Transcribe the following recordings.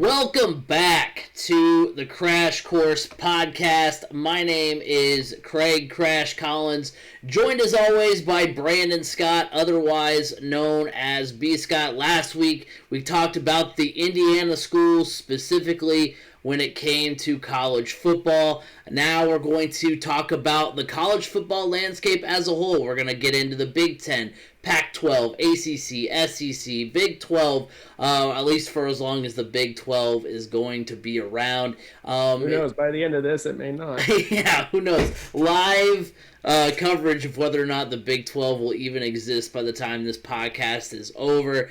Welcome back to the Crash Course podcast. My name is CraigCrash Collins, joined as always by Brandon Scott, otherwise known as B. Scott. Last week we talked about the Indiana schools, specifically when it came to college football. Now we're going to talk about the college football landscape as a whole. We're going to get into the Big Ten, Pac-12, ACC, SEC, Big 12, at least for as long as the Big 12 is going to be around. Who knows? By the end of this, it may not. Yeah, who knows? Live coverage of whether or not the Big 12 will even exist by the time this podcast is over.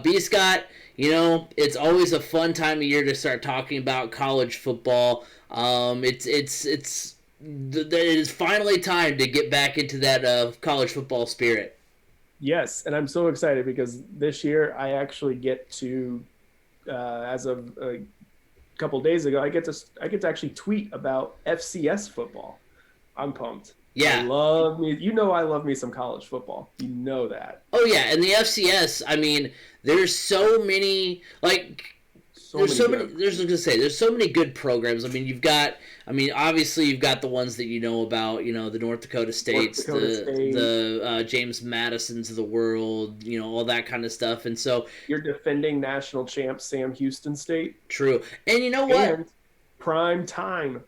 B. Scott, you know, it's always a fun time of year to start talking about college football. It is finally time to get back into that college football spirit. Yes, and I'm so excited because this year I actually get to, as of a couple days ago, I get to actually tweet about FCS football. I'm pumped. Yeah, I love me. You know, I love me some college football. You know that. Oh yeah, and the FCS. I mean, there's so many there's so many good programs. I mean, obviously you've got the ones that you know about, you know, the North Dakota States, the James Madisons of the world, you know, all that kind of stuff. And so you're defending national champ Sam Houston State. True. And you know what? And prime time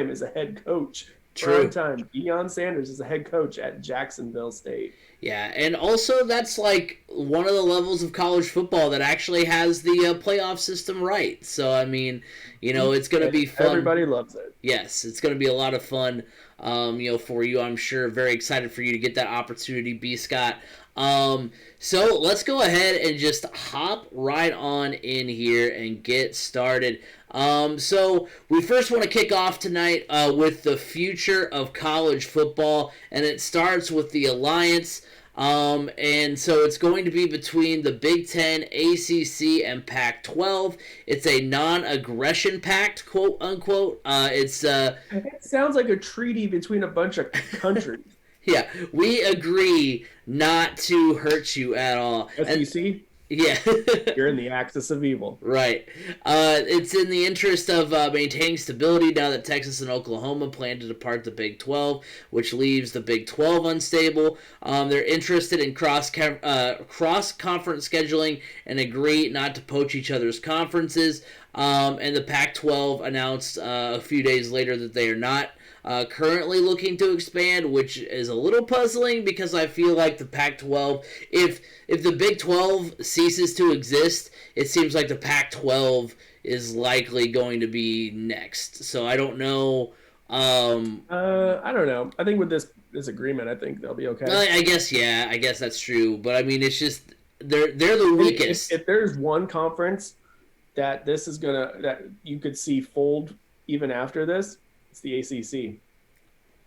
is a head coach. True. Prime time. Deion Sanders is a head coach at Jacksonville State. Yeah, and also that's like one of the levels of college football that actually has the playoff system right. So, I mean, you know, it's going to be fun. Everybody loves it. Yes, it's going to be a lot of fun, you know, for you, I'm sure. Very excited for you to get that opportunity, B. Scott. So let's go ahead and just hop right on in here and get started. So we first want to kick off tonight with the future of college football, and it starts with the Alliance. And so it's going to be between the Big Ten, ACC, and Pac-12. It's a non-aggression pact, quote unquote. It sounds like a treaty between a bunch of countries. Yeah, we agree not to hurt you at all. SEC? Yeah. You're in the axis of evil. Right. It's in the interest of maintaining stability now that Texas and Oklahoma plan to depart the Big 12, which leaves the Big 12 unstable. They're interested in cross-conference scheduling and agree not to poach each other's conferences. And the Pac-12 announced a few days later that they are not currently looking to expand, which is a little puzzling because I feel like the Pac-12, if the Big 12 ceases to exist, it seems like the Pac-12 is likely going to be next. So I don't know. I don't know. I think with this agreement, I think they'll be okay. I guess that's true. But I mean, it's just they're the weakest. If there's one conference that that you could see fold even after this, it's the ACC.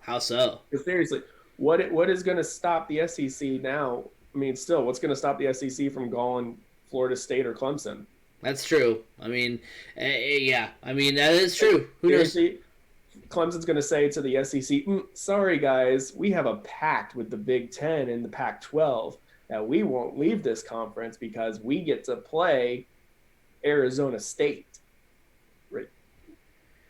How so? Because seriously, what is going to stop the SEC now? I mean, still, what's going to stop the SEC from going Florida State or Clemson? That's true. I mean, yeah. I mean, that is true. Who knows? Clemson's going to say to the SEC, sorry, guys, we have a pact with the Big Ten and the Pac-12 that we won't leave this conference because we get to play Arizona State.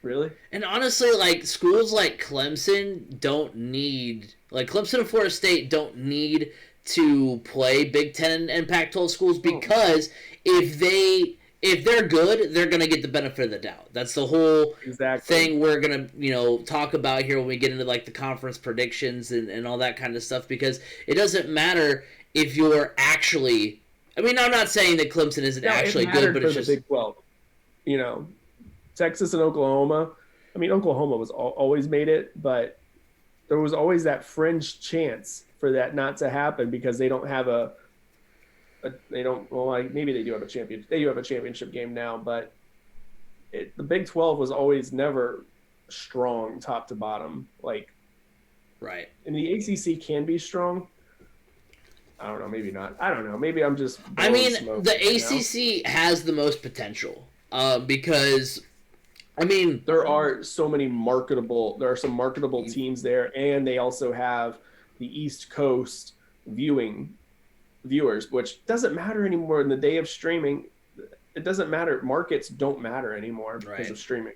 Really? And honestly, like, schools like Clemson Clemson and Florida State don't need to play Big Ten and Pac-12 schools because if they're good, they're going to get the benefit of the doubt. That's the whole thing we're going to, you know, talk about here when we get into, like, the conference predictions and all that kind of stuff, because it doesn't matter if you're actually... I mean, I'm not saying that Clemson isn't actually good, but it's just... the Big 12. You know, Texas and Oklahoma. I mean, Oklahoma was always made it, but there was always that fringe chance for that not to happen because they don't have maybe they do have a championship. They do have a championship game now, but the Big 12 was always never strong top to bottom. Like, right. And the ACC can be strong. I don't know. Maybe not. I don't know. Maybe I'm just. I mean, the ACC has the most potential because. I mean, there are some marketable teams there, and they also have the East Coast viewers, which doesn't matter anymore in the day of streaming. it doesn't matter. Markets don't matter anymore because of streaming.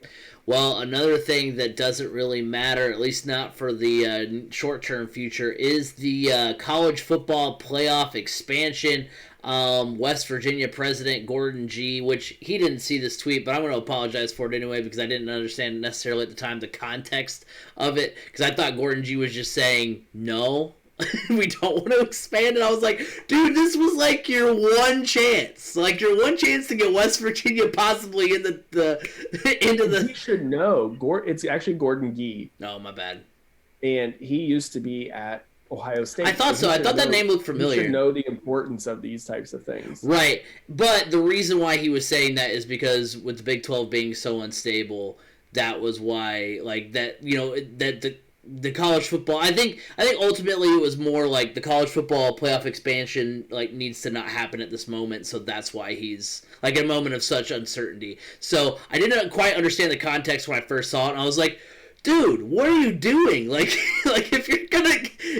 Well, another thing that doesn't really matter, at least not for the short-term future, is the college football playoff expansion. West Virginia President Gordon G., which he didn't see this tweet, but I'm going to apologize for it anyway because I didn't understand necessarily at the time the context of it, because I thought Gordon G. was just saying no. We don't want to expand it. I was like, dude, this was like your one chance. Like your one chance to get West Virginia possibly in into the... You should know. It's actually Gordon Gee. Oh, my bad. And he used to be at Ohio State. I thought so. I thought that name looked familiar. You should know the importance of these types of things. Right. But the reason why he was saying that is because with the Big 12 being so unstable, that was why, like, that, you know, that the college football, I think ultimately it was more like the college football playoff expansion like needs to not happen at this moment, so that's why he's like in a moment of such uncertainty. So I didn't quite understand the context when I first saw it, and I was like, dude, what are you doing? Like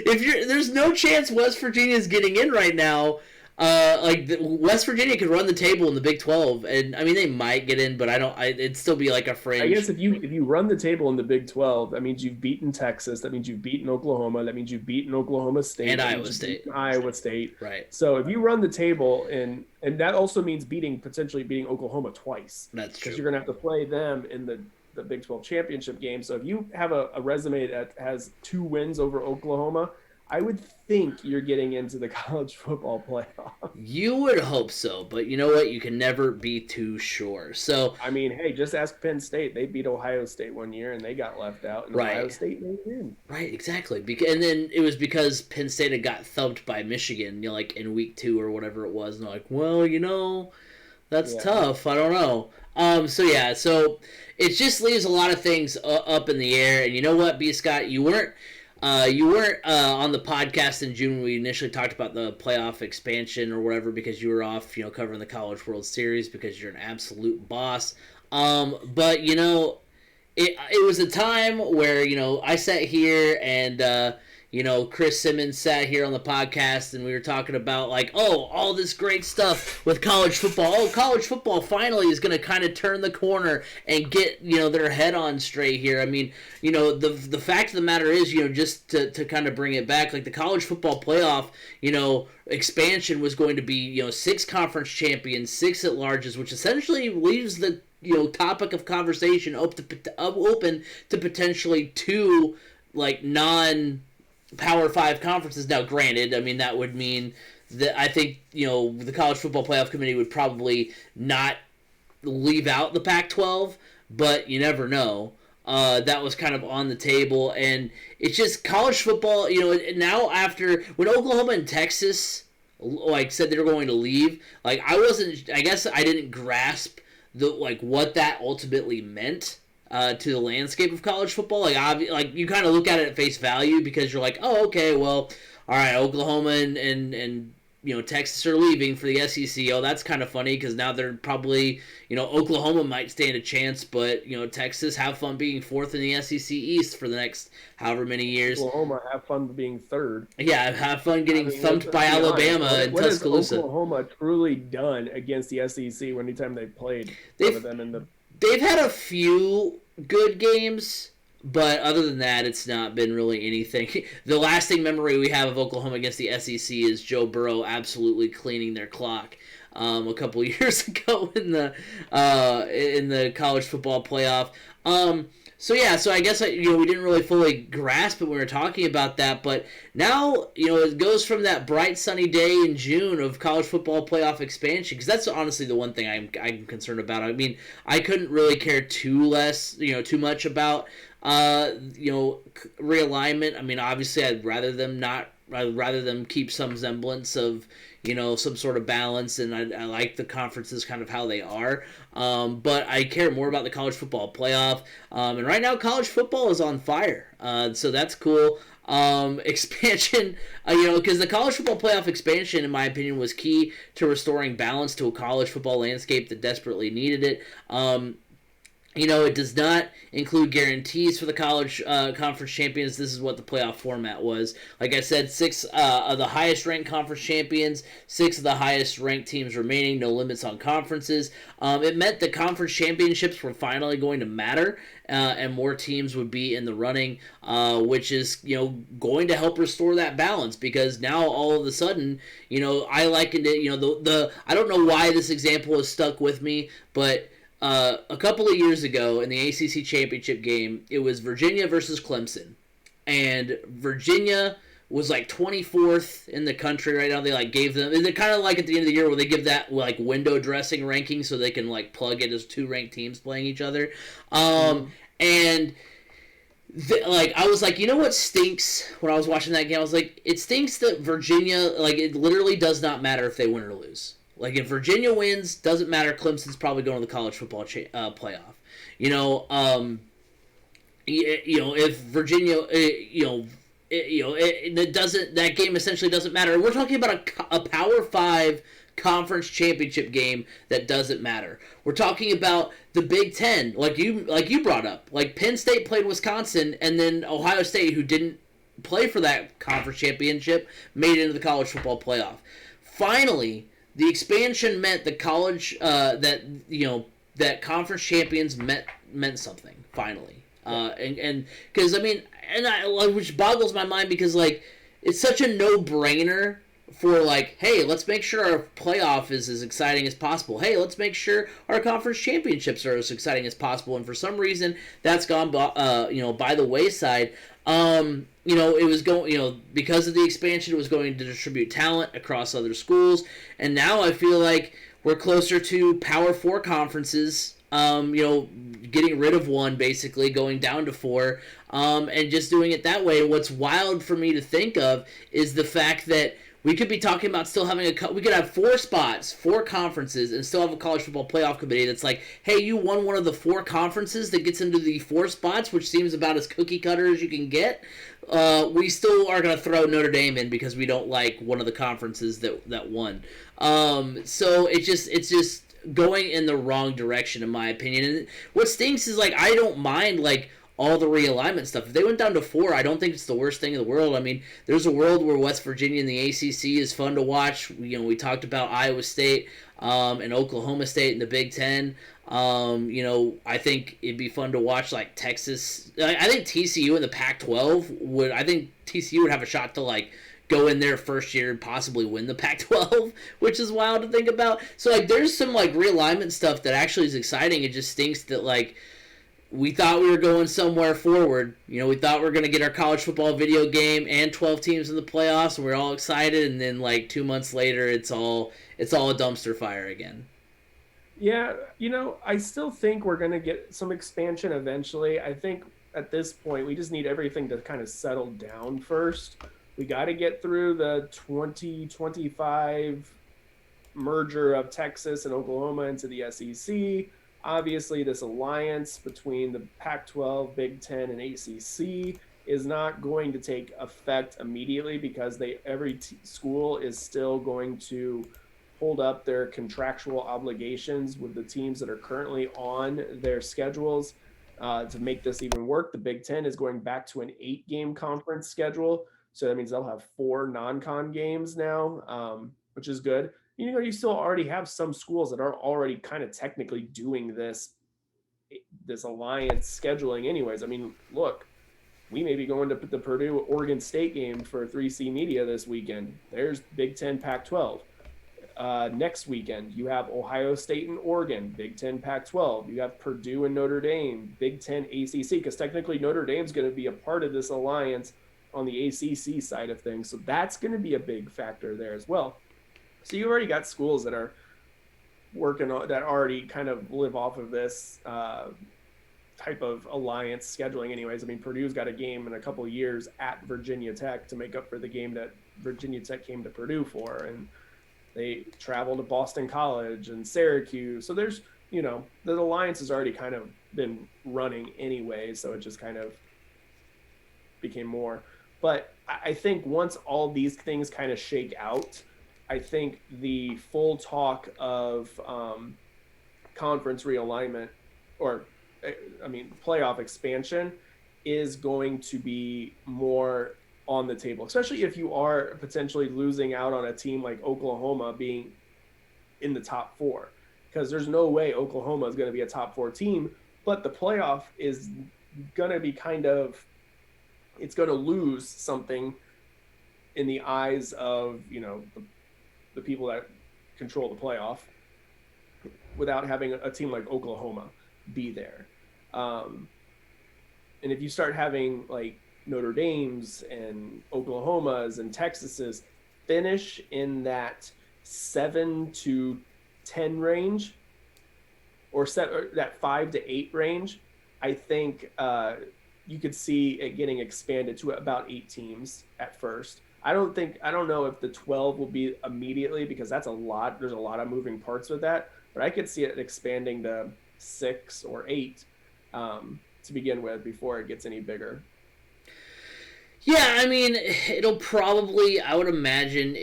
there's no chance West Virginia's getting in right now. West Virginia could run the table in the Big 12, and I mean they might get in, but it'd still be like a fringe. I guess if you run the table in the Big 12, that means you've beaten Texas, that means you've beaten Oklahoma, that means you've beaten Oklahoma State and Iowa State. Right. So if you run the table and that also means potentially beating Oklahoma twice. That's true. Because you're going to have to play them in the Big 12 championship game. So if you have a resume that has 2 wins over Oklahoma, I would think you're getting into the college football playoff. You would hope so, but you know what? You can never be too sure. So I mean, hey, just ask Penn State. They beat Ohio State one year and they got left out, and right. Ohio State made in. Right, exactly. And then it was because Penn State had got thumped by Michigan, you know, like in week 2 or whatever it was, and they're like, well, you know, that's tough. I don't know. So it just leaves a lot of things up in the air. And you know what, B. Scott, you weren't on the podcast in June when we initially talked about the playoff expansion or whatever because you were off, you know, covering the College World Series because you're an absolute boss. But, you know, it was a time where, you know, I sat here and, you know, Chris Simmons sat here on the podcast and we were talking about like, oh, all this great stuff with college football. Oh, college football finally is going to kind of turn the corner and get, you know, their head on straight here. I mean, you know, the fact of the matter is, you know, just to kind of bring it back, like the college football playoff, you know, expansion was going to be, you know, 6 conference champions, 6 at-larges, which essentially leaves the, you know, topic of conversation open to potentially 2, like, Power 5 conferences. Now, granted, I mean, that would mean that I think, you know, the College Football Playoff Committee would probably not leave out the Pac-12, but you never know. That was kind of on the table, and it's just college football, you know, now after, when Oklahoma and Texas, like, said they were going to leave, like, I guess I didn't grasp what that ultimately meant. To the landscape of college football, like you kind of look at it at face value because you're like, oh, okay, well, all right, Oklahoma and you know Texas are leaving for the SEC. Oh, that's kind of funny because now they're probably, you know, Oklahoma might stand a chance, but you know Texas, have fun being 4th in the SEC East for the next however many years. Oklahoma, have fun being 3rd. Yeah, have fun getting thumped by Alabama and Tuscaloosa. What has Oklahoma truly done against the SEC anytime they've played? They've had a few good games, but other than that, it's not been really anything. The lasting memory we have of Oklahoma against the SEC is Joe Burrow absolutely cleaning their clock a couple years ago in the college football playoff. So I guess we didn't really fully grasp it when we were talking about that, but now it goes from that bright sunny day in June of college football playoff expansion, because that's honestly the one thing I'm concerned about. I mean, I couldn't really care too much about realignment. I mean, obviously, I'd rather them keep some semblance of some sort of balance, and I like the conferences kind of how they are. But I care more about the college football playoff. And right now, college football is on fire. So that's cool. Expansion, because the college football playoff expansion, in my opinion, was key to restoring balance to a college football landscape that desperately needed it. It does not include guarantees for the college conference champions. This is what the playoff format was. Like I said, six of the highest ranked conference champions, six of the highest ranked teams remaining, no limits on conferences. It meant the conference championships were finally going to matter, and more teams would be in the running, which is going to help restore that balance, because now all of a sudden, I likened it. The I don't know why this example has stuck with me, but a couple of years ago in the ACC championship game, it was Virginia versus Clemson, and Virginia was like 24th in the country right now. They gave them. They're kind of like at the end of the year where they give that window dressing ranking so they can plug it as two ranked teams playing each other. And I was like, what stinks when I was watching that game? I was like, it stinks that Virginia, it literally does not matter if they win or lose. If Virginia wins, doesn't matter. Clemson's probably going to the college football playoff. If Virginia, it doesn't. That game essentially doesn't matter. We're talking about a Power 5 conference championship game that doesn't matter. We're talking about the Big Ten, like you brought up. Penn State played Wisconsin, and then Ohio State, who didn't play for that conference championship, made it into the college football playoff. Finally, the expansion meant the college that conference champions meant something finally, and because which boggles my mind, because it's such a no-brainer for hey, let's make sure our playoff is as exciting as possible. Hey, let's make sure our conference championships are as exciting as possible. And for some reason, that's gone by the wayside. It was going, because of the expansion, it was going to distribute talent across other schools. And now I feel like we're closer to Power 4 conferences, getting rid of one, basically, going down to 4, and just doing it that way. What's wild for me to think of is the fact that we could be talking about still having we could have 4 spots, 4 conferences, and still have a college football playoff committee that's like, hey, you won one of the 4 conferences that gets into the 4 spots, which seems about as cookie cutter as you can get. We still are going to throw Notre Dame in because we don't like one of the conferences that won. So it's just going in the wrong direction, in my opinion. And what stinks is I don't mind all the realignment stuff. If they went down to 4, I don't think it's the worst thing in the world. I mean, there's a world where West Virginia in the ACC is fun to watch. We talked about Iowa State and Oklahoma State in the Big Ten. I think it'd be fun to watch Texas. I think TCU in the Pac-12 would. I think TCU would have a shot to go in there first year and possibly win the Pac-12, which is wild to think about. So there's some realignment stuff that actually is exciting. It just stinks that we thought we were going somewhere forward. We thought we were going to get our college football video game and 12 teams in the playoffs, and we were all excited. And then 2 months later, it's all a dumpster fire again. Yeah, I still think we're going to get some expansion eventually. I think at this point, we just need everything to kind of settle down first. We got to get through the 2025 merger of Texas and Oklahoma into the SEC. Obviously, this alliance between the Pac-12, Big Ten, and ACC is not going to take effect immediately, because every school is still going to hold up their contractual obligations with the teams that are currently on their schedules. To make this even work, the Big Ten is going back to an 8-game conference schedule. So that means they'll have 4 non-con games now, which is good. You still already have some schools that are already kind of technically doing this alliance scheduling anyways. I mean, look, we may be going to the Purdue-Oregon State game for 3C Media this weekend. There's Big Ten Pac-12. Next weekend, you have Ohio State and Oregon, Big Ten Pac-12. You have Purdue and Notre Dame, Big Ten ACC, because technically Notre Dame's going to be a part of this alliance on the ACC side of things. So that's going to be a big factor there as well. So you already got schools that are working on, that already kind of live off of this type of alliance scheduling anyways. I mean, Purdue's got a game in a couple of years at Virginia Tech to make up for the game that Virginia Tech came to Purdue for. And they travel to Boston College and Syracuse. So there's, the alliance has already kind of been running anyway. So it just kind of became more. But I think once all these things kind of shake out, I think the full talk of conference realignment, or playoff expansion is going to be more on the table, especially if you are potentially losing out on a team like Oklahoma being in the top 4, because there's no way Oklahoma is going to be a top 4 team, but the playoff is going to be it's going to lose something in the eyes of, the people that control the playoff without having a team like Oklahoma be there. And if you start having like Notre Dame's and Oklahoma's and Texas's finish in that 7 to 10 range, or that 5 to 8 range, I think you could see it getting expanded to about 8 teams at first. I don't know if the 12 will be immediately, because that's a lot. There's a lot of moving parts with that, but I could see it expanding to 6 or 8 to begin with before it gets any bigger. Yeah, I mean, it'll probably, I would imagine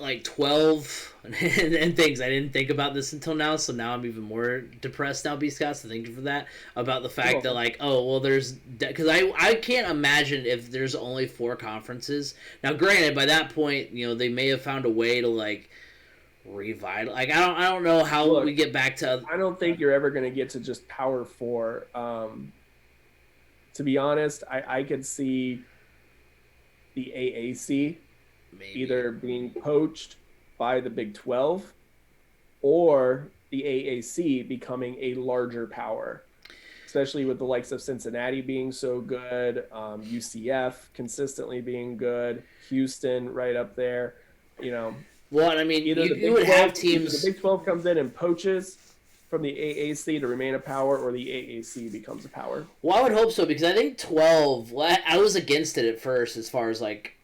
like 12 and things. I didn't think about this until now, so now I'm even more depressed now, B. Scott, so thank you for that, about the fact that, like, oh, well, because I can't imagine if there's only 4 conferences. Now, granted, by that point, they may have found a way to, like, revital. Like, I don't know how we get back to. I don't think you're ever going to get to just Power 4. To be honest, I could see the AAC either being poached by the Big 12 or the AAC becoming a larger power, especially with the likes of Cincinnati being so good, UCF consistently being good, Houston right up there. Well, I mean, you would have teams. The Big 12 comes in and poaches from the AAC to remain a power, or the AAC becomes a power. Well, I would hope so, because I think 12, I was against it at first as far as like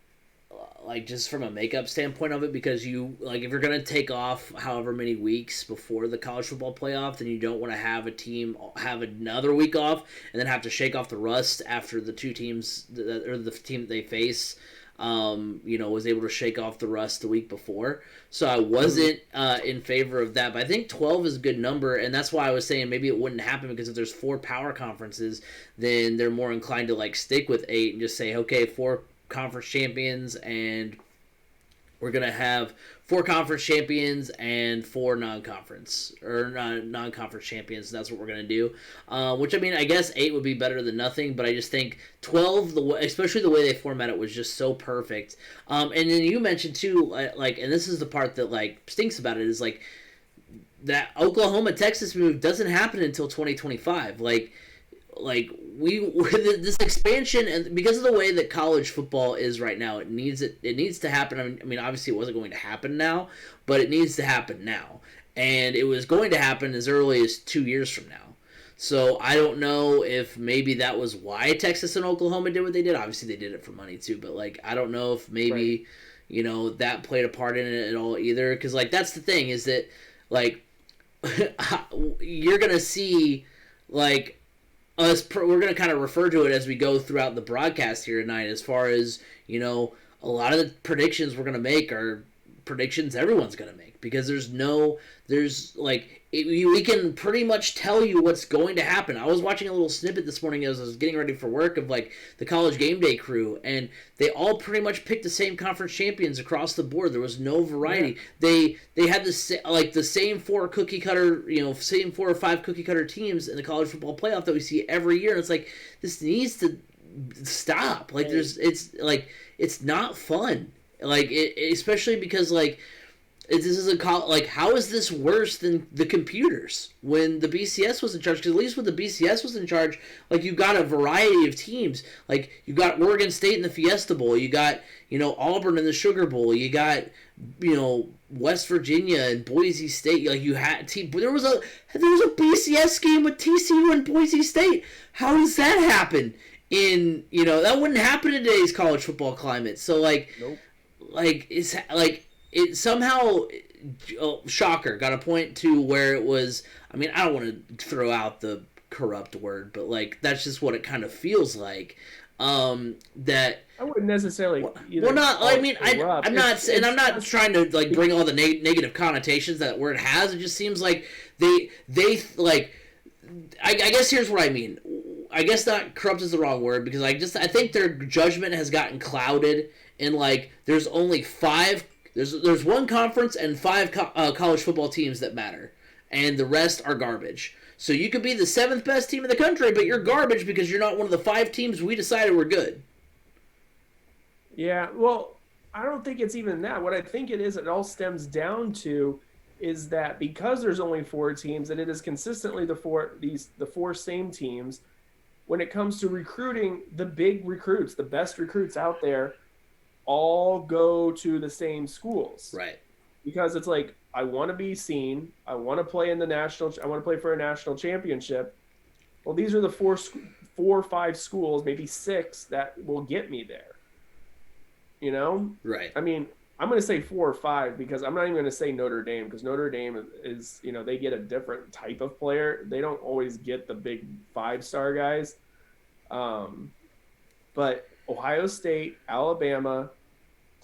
just from a makeup standpoint of it, because if you're going to take off however many weeks before the college football playoff, then you don't want to have a team have another week off and then have to shake off the rust after the two teams, or the team that they face, was able to shake off the rust the week before. So I wasn't in favor of that. But I think 12 is a good number, and that's why I was saying maybe it wouldn't happen, because if there's 4 power conferences, then they're more inclined to like stick with 8 and just say, okay, 4 conference champions, and we're going to have 4 conference champions and 4 non-conference champions. That's what we're going to do. Which, I mean, I guess 8 would be better than nothing, but I just think 12, especially the way they format it, was just so perfect. And then you mentioned too, and this is the part that like stinks about it, is like that Oklahoma-Texas move doesn't happen until 2025. This expansion, and because of the way that college football is right now, it needs to happen. I mean, obviously it wasn't going to happen now, but it needs to happen now, and it was going to happen as early as 2 years from now. So I don't know if maybe that was why Texas and Oklahoma did what they did. Obviously they did it for money too, but like I don't know if maybe that played a part in it at all either. Because like that's the thing, is that like you're gonna see like. We're going to kind of refer to it as we go throughout the broadcast here tonight, as far as, a lot of the predictions we're going to make are predictions everyone's going to make, because we can pretty much tell you what's going to happen. I was watching a little snippet this morning as I was getting ready for work of like the College Game Day crew, and they all pretty much picked the same conference champions across the board. There was no variety. Yeah. They had the same 4 cookie cutter, same 4 or 5 cookie cutter teams in the college football playoff that we see every year. And it's like, this needs to stop. Like it's not fun. Like especially because like. This is how is this worse than the computers when the BCS was in charge? Because at least when the BCS was in charge, like you got a variety of teams. Like you got Oregon State in the Fiesta Bowl, you got Auburn in the Sugar Bowl, you got West Virginia and Boise State. Like you had there was a BCS game with TCU and Boise State. How does that happen? That wouldn't happen in today's college football climate. So like, nope. It somehow, shocker, got a point to where it was, I mean, I don't want to throw out the corrupt word, but, like, that's just what it kind of feels like, that... I wouldn't necessarily... I'm not trying to, like, bring all the negative connotations that word has. It just seems like they I guess here's what I mean. I guess not corrupt is the wrong word, because I think their judgment has gotten clouded in, like, there's only five. There's one conference and five college football teams that matter, and the rest are garbage. So you could be the seventh best team in the country, but you're garbage because you're not one of the five teams we decided were good. Yeah, well, I don't think it's even that. What I think it all stems down to is that because there's only four teams, and it is consistently the four same teams. When it comes to recruiting, the big recruits, the best recruits out there, all go to the same schools. Right. Because it's like, I want to be seen. I want to play in the I want to play for a national championship. Well, these are the four or five schools, maybe six, that will get me there. You know? Right. I mean, I'm going to say 4 or 5 because I'm not even going to say Notre Dame, because Notre Dame is, they get a different type of player. They don't always get the big 5-star guys. But Ohio State, Alabama,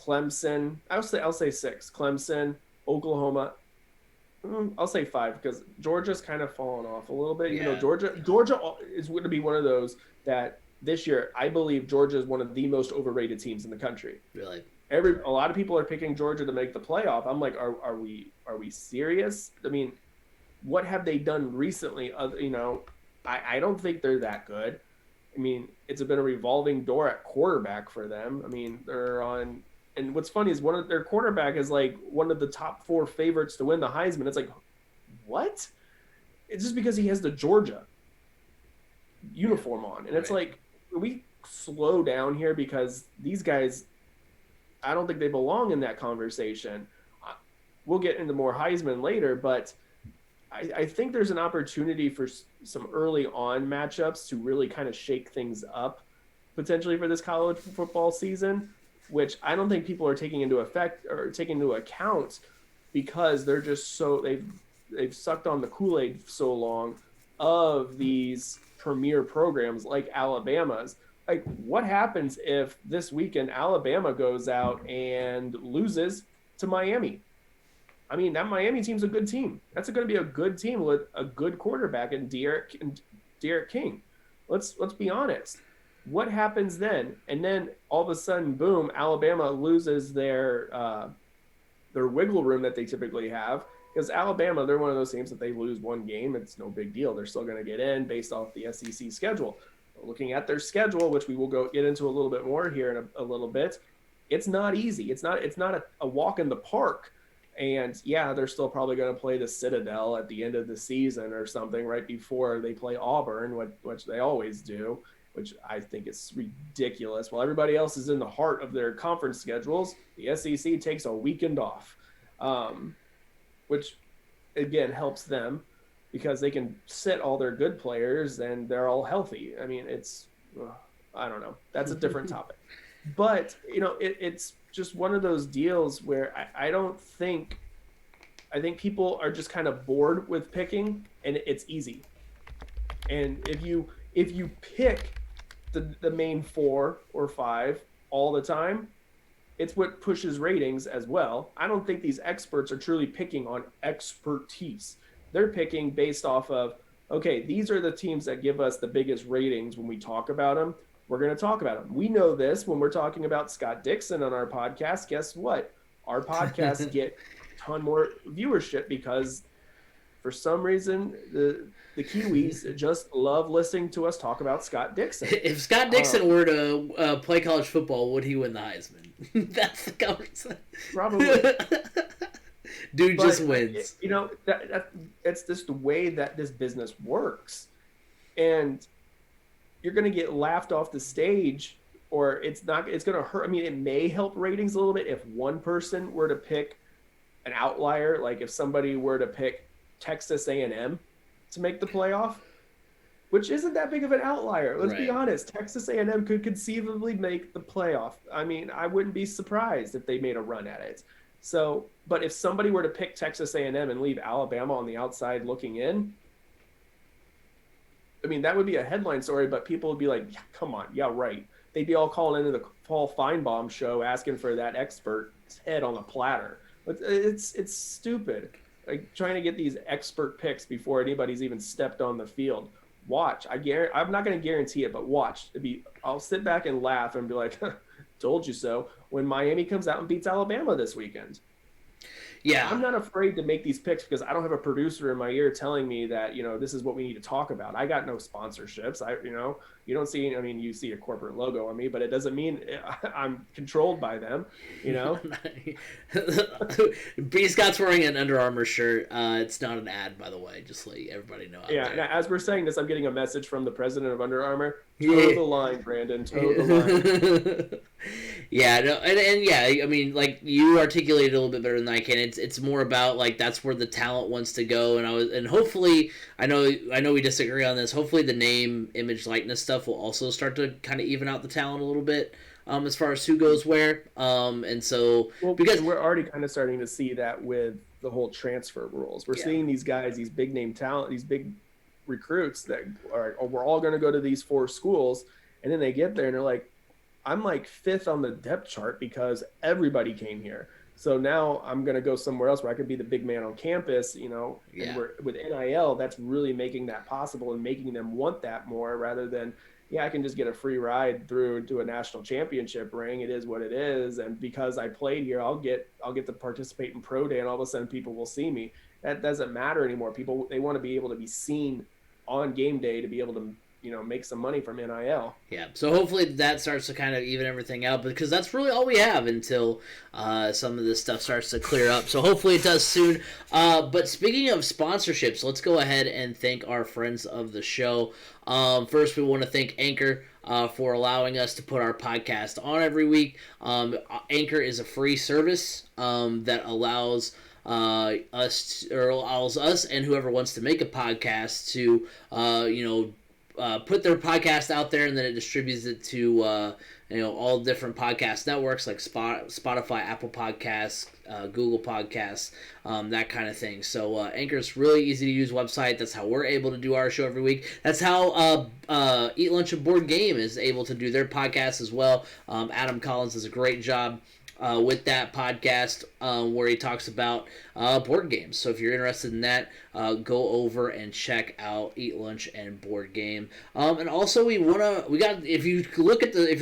Clemson, I'll say 6. Clemson, Oklahoma. I'll say 5 because Georgia's kind of fallen off a little bit. Yeah. Georgia is going to be one of those that this year, I believe Georgia is one of the most overrated teams in the country. Really? A lot of people are picking Georgia to make the playoff. I'm like, are we serious? I mean, what have they done recently? I don't think they're that good. I mean, it's been a revolving door at quarterback for them. I mean, they're on, and what's funny is one of their quarterback is like one of the top 4 favorites to win the Heisman. It's like, what? It's just because he has the Georgia uniform on, and it's like, we slow down here because these guys, I don't think they belong in that conversation. We'll get into more Heisman later, but I think there's an opportunity for some early on matchups to really kind of shake things up potentially for this college football season, which I don't think people are taking into account because they're just so they've sucked on the Kool-Aid so long of these premier programs like Alabama's. Like, what happens if this weekend Alabama goes out and loses to Miami? I mean, that Miami team's a good team. That's going to be a good team with a good quarterback in Derek King. Let's be honest. What happens then? And then all of a sudden, boom, Alabama loses their wiggle room that they typically have. Because Alabama, they're one of those teams that they lose one game, it's no big deal. They're still going to get in based off the SEC schedule. Looking at their schedule, which we will get into a little bit more here in a little bit, it's not easy. It's not a walk in the park. And yeah, they're still probably going to play the Citadel at the end of the season or something right before they play Auburn, which they always do, which I think is ridiculous. While everybody else is in the heart of their conference schedules, the SEC takes a weekend off, which again helps them because they can sit all their good players and they're all healthy. I mean, I don't know. That's a different topic. But, it's just one of those deals where I think people are just kind of bored with picking, and it's easy. And if you pick the main 4 or 5 all the time, it's what pushes ratings as well. I don't think these experts are truly picking on expertise. They're picking based off of, okay, these are the teams that give us the biggest ratings when we talk about them. We're going to talk about them. We know this when we're talking about Scott Dixon on our podcast. Guess what? Our podcasts get a ton more viewership because for some reason the Kiwis just love listening to us talk about Scott Dixon. If Scott Dixon were to play college football, would he win the Heisman? That's the conversation. Probably. Dude just wins. That's just the way that this business works. And you're going to get laughed off the stage, or it's going to hurt. I mean, it may help ratings a little bit if one person were to pick an outlier, like if somebody were to pick Texas A&M to make the playoff, which isn't that big of an outlier. Let's be honest. Texas A&M could conceivably make the playoff. I mean, I wouldn't be surprised if they made a run at it. So, but if somebody were to pick Texas A&M and leave Alabama on the outside looking in, I mean, that would be a headline story, but people would be like, yeah, come on, yeah, right. They'd be all calling into the Paul Feinbaum show asking for that expert's head on a platter. It's stupid. like trying to get these expert picks before anybody's even stepped on the field. Watch. I'm not going to guarantee it, but watch. I'll sit back and laugh and be like, told you so, when Miami comes out and beats Alabama this weekend. Yeah. I'm not afraid to make these picks because I don't have a producer in my ear telling me that, this is what we need to talk about. I got no sponsorships. You don't see, you see a corporate logo on me, but it doesn't mean I'm controlled by them, B. Scott's wearing an Under Armour shirt. It's not an ad, by the way, just let everybody know. Yeah, now, as we're saying this, I'm getting a message from the president of Under Armour. Toe the line, Brandon. Toe the line. Yeah, no, and yeah, like you articulated a little bit better than I can. It's more about like that's where the talent wants to go, and hopefully, I know we disagree on this. Hopefully, the name, image, likeness stuff will also start to kind of even out the talent a little bit, as far as who goes where. And so because we're already kind of starting to see that with the whole transfer rules, we're seeing these guys, these big name talent, these big recruits that are, we're all going to go to these 4 schools, and then they get there and they're like, I'm like 5th on the depth chart because everybody came here. So now I'm going to go somewhere else where I could be the big man on campus, and with NIL, that's really making that possible and making them want that more rather than, I can just get a free ride through to a national championship ring. It is what it is. And because I played here, I'll get to participate in pro day, and all of a sudden people will see me. That doesn't matter anymore. People, they want to be able to be seen on game day to be able to, make some money from NIL. Yeah, so hopefully that starts to kind of even everything out, because that's really all we have until some of this stuff starts to clear up. So hopefully it does soon. But speaking of sponsorships, let's go ahead and thank our friends of the show. First, we want to thank Anchor for allowing us to put our podcast on every week. Anchor is a free service that allows us and whoever wants to make a podcast to put their podcast out there, and then it distributes it to all different podcast networks like Spotify, Apple Podcasts, Google Podcasts, that kind of thing. So Anchor's really easy to use website. That's how we're able to do our show every week. That's how Eat Lunch and Board Game is able to do their podcast as well. Adam Collins does a great job with that podcast where he talks about board games. So if you're interested in that, go over and check out Eat Lunch and Board Game. And also if you're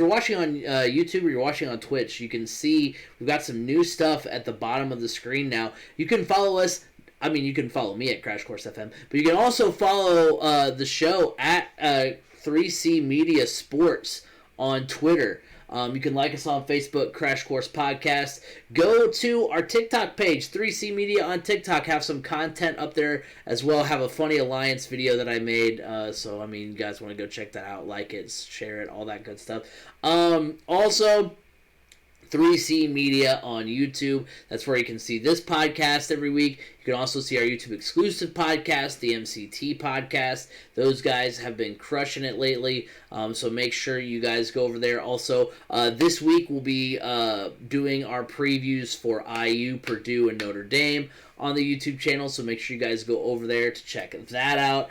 watching on YouTube or you're watching on Twitch, you can see we've got some new stuff at the bottom of the screen now. You can follow us. You can follow me at Crash Course FM, but you can also follow the show at 3C Media Sports on Twitter. You can like us on Facebook, Crash Course Podcast. Go to our TikTok page, 3C Media on TikTok. Have some content up there as well. Have a funny Alliance video that I made. You guys want to go check that out, like it, share it, all that good stuff. Also, 3C Media on YouTube. That's where you can see this podcast every week. You can also see our YouTube exclusive podcast, the MCT podcast. Those guys have been crushing it lately, so make sure you guys go over there. Also, this week we'll be doing our previews for IU, Purdue, and Notre Dame on the YouTube channel, so make sure you guys go over there to check that out.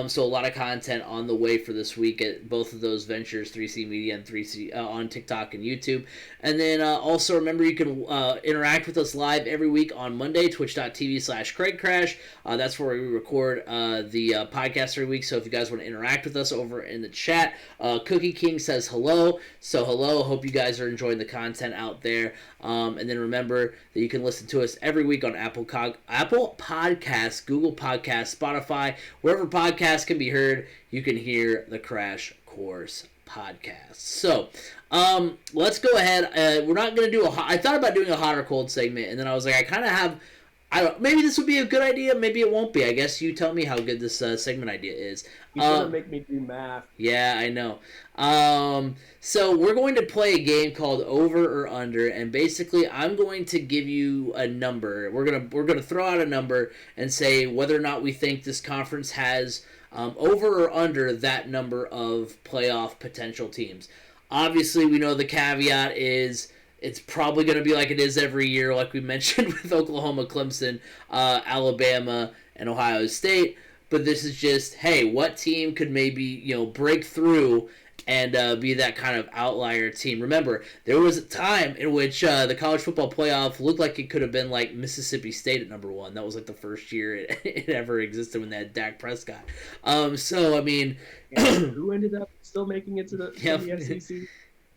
So a lot of content on the way for this week at both of those ventures, 3C Media and 3C on TikTok and YouTube. And then also remember you can interact with us live every week on Monday, twitch.tv/CraigCrash. That's where we record the podcast every week. So if you guys want to interact with us over in the chat, Cookie King says hello. So hello, hope you guys are enjoying the content out there. And then remember that you can listen to us every week on Apple Podcasts, Google Podcasts, Spotify, wherever podcasts can be heard, you can hear the Crash Course Podcast. So, let's go ahead. We're not going to do I thought about doing a hot or cold segment, and then I was like, maybe this would be a good idea, maybe it won't be. I guess you tell me how good this segment idea is. You're going to make me do math. Yeah, I know. So we're going to play a game called Over or Under, and basically I'm going to give you a number. We're gonna throw out a number and say whether or not we think this conference has over or under that number of playoff potential teams. Obviously, we know the caveat is it's probably going to be like it is every year, like we mentioned with Oklahoma, Clemson, Alabama, and Ohio State. But this is just, hey, what team could maybe break through and be that kind of outlier team. Remember, there was a time in which the college football playoff looked like it could have been like Mississippi State at number one. That was like the first year it ever existed when they had Dak Prescott. So, I mean... who ended up still making it to the SEC?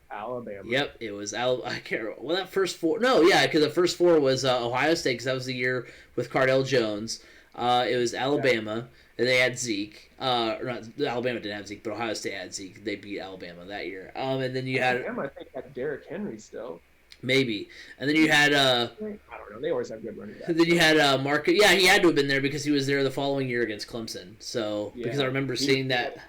Alabama. Yep, it was I can't remember. Well, that first four... No, yeah, because the first four was Ohio State, because that was the year with Cardell Jones. It was Alabama, and they had Zeke. Not Alabama didn't have Zeke, but Ohio State had Zeke. They beat Alabama that year. And then you had... Alabama, I think, had Derrick Henry still. Maybe. And then you had... I don't know. They always have good running backs. And then you had Marcus... Yeah, he had to have been there because he was there the following year against Clemson. So, because I remember seeing that...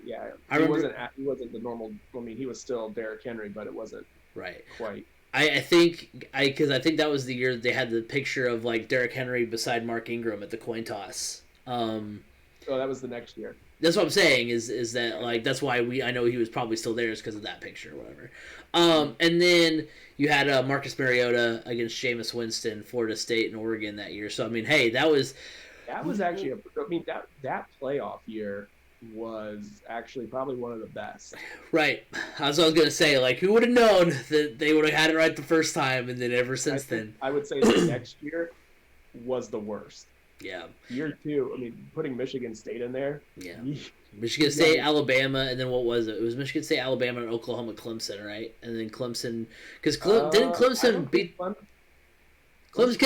Yeah, he wasn't the normal... I mean, he was still Derrick Henry, but it wasn't quite... I think that was the year that they had the picture of like Derrick Henry beside Mark Ingram at the coin toss. Oh, that was the next year. That's what I'm saying is that like that's why I know he was probably still there is because of that picture or whatever. And then you had Marcus Mariota against Jameis Winston, Florida State and Oregon that year. So I mean, hey, that was actually that playoff year was actually probably one of the best. Right. That's what I was going to say. Like, who would have known that they would have had it right the first time, and then ever since then? I would say the next year was the worst. Yeah. Year two, I mean, putting Michigan State in there. Yeah. Michigan State, Alabama, and then what was it? It was Michigan State, Alabama, and Oklahoma, Clemson, right? And then Clemson, because didn't Clemson beat Clemson?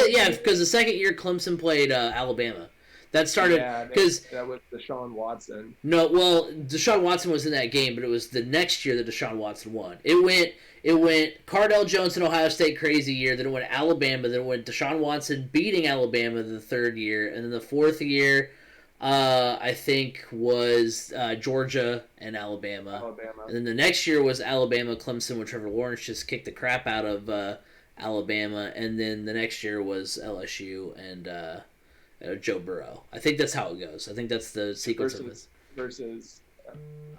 Yeah, because the second year Clemson played Alabama. That started because that was Deshaun Watson. No, well, Deshaun Watson was in that game, but it was the next year that Deshaun Watson won. It went Cardell Jones and Ohio State crazy year. Then it went Alabama. Then it went Deshaun Watson beating Alabama the third year, and then the fourth year, I think was Georgia and Alabama. And then the next year was Alabama Clemson, where Trevor Lawrence just kicked the crap out of Alabama, and then the next year was LSU and. Joe Burrow. I think that's how it goes. I think that's the sequence of this. Versus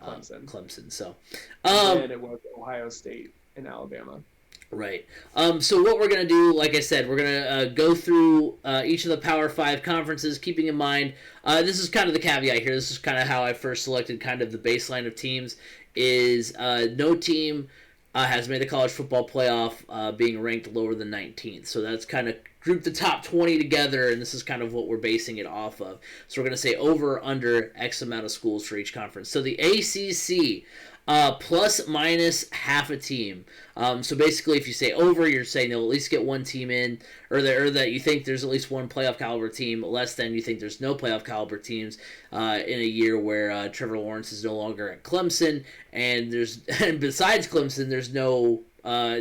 Clemson. Clemson. So, and it was Ohio State and Alabama. Right. So what we're going to do, like I said, we're going to go through each of the Power 5 conferences, keeping in mind, this is kind of the caveat here. This is kind of how I first selected kind of the baseline of teams, is no team has made the college football playoff being ranked lower than 19th. So that's kind of grouped the top 20 together, and this is kind of what we're basing it off of. So we're going to say over, under X amount of schools for each conference. So the ACC, plus minus half a team. So basically, if you say over, you're saying they'll at least get one team in, or that you think there's at least one playoff caliber team. Less than you think there's no playoff caliber teams in a year where Trevor Lawrence is no longer at Clemson, and besides Clemson, there's no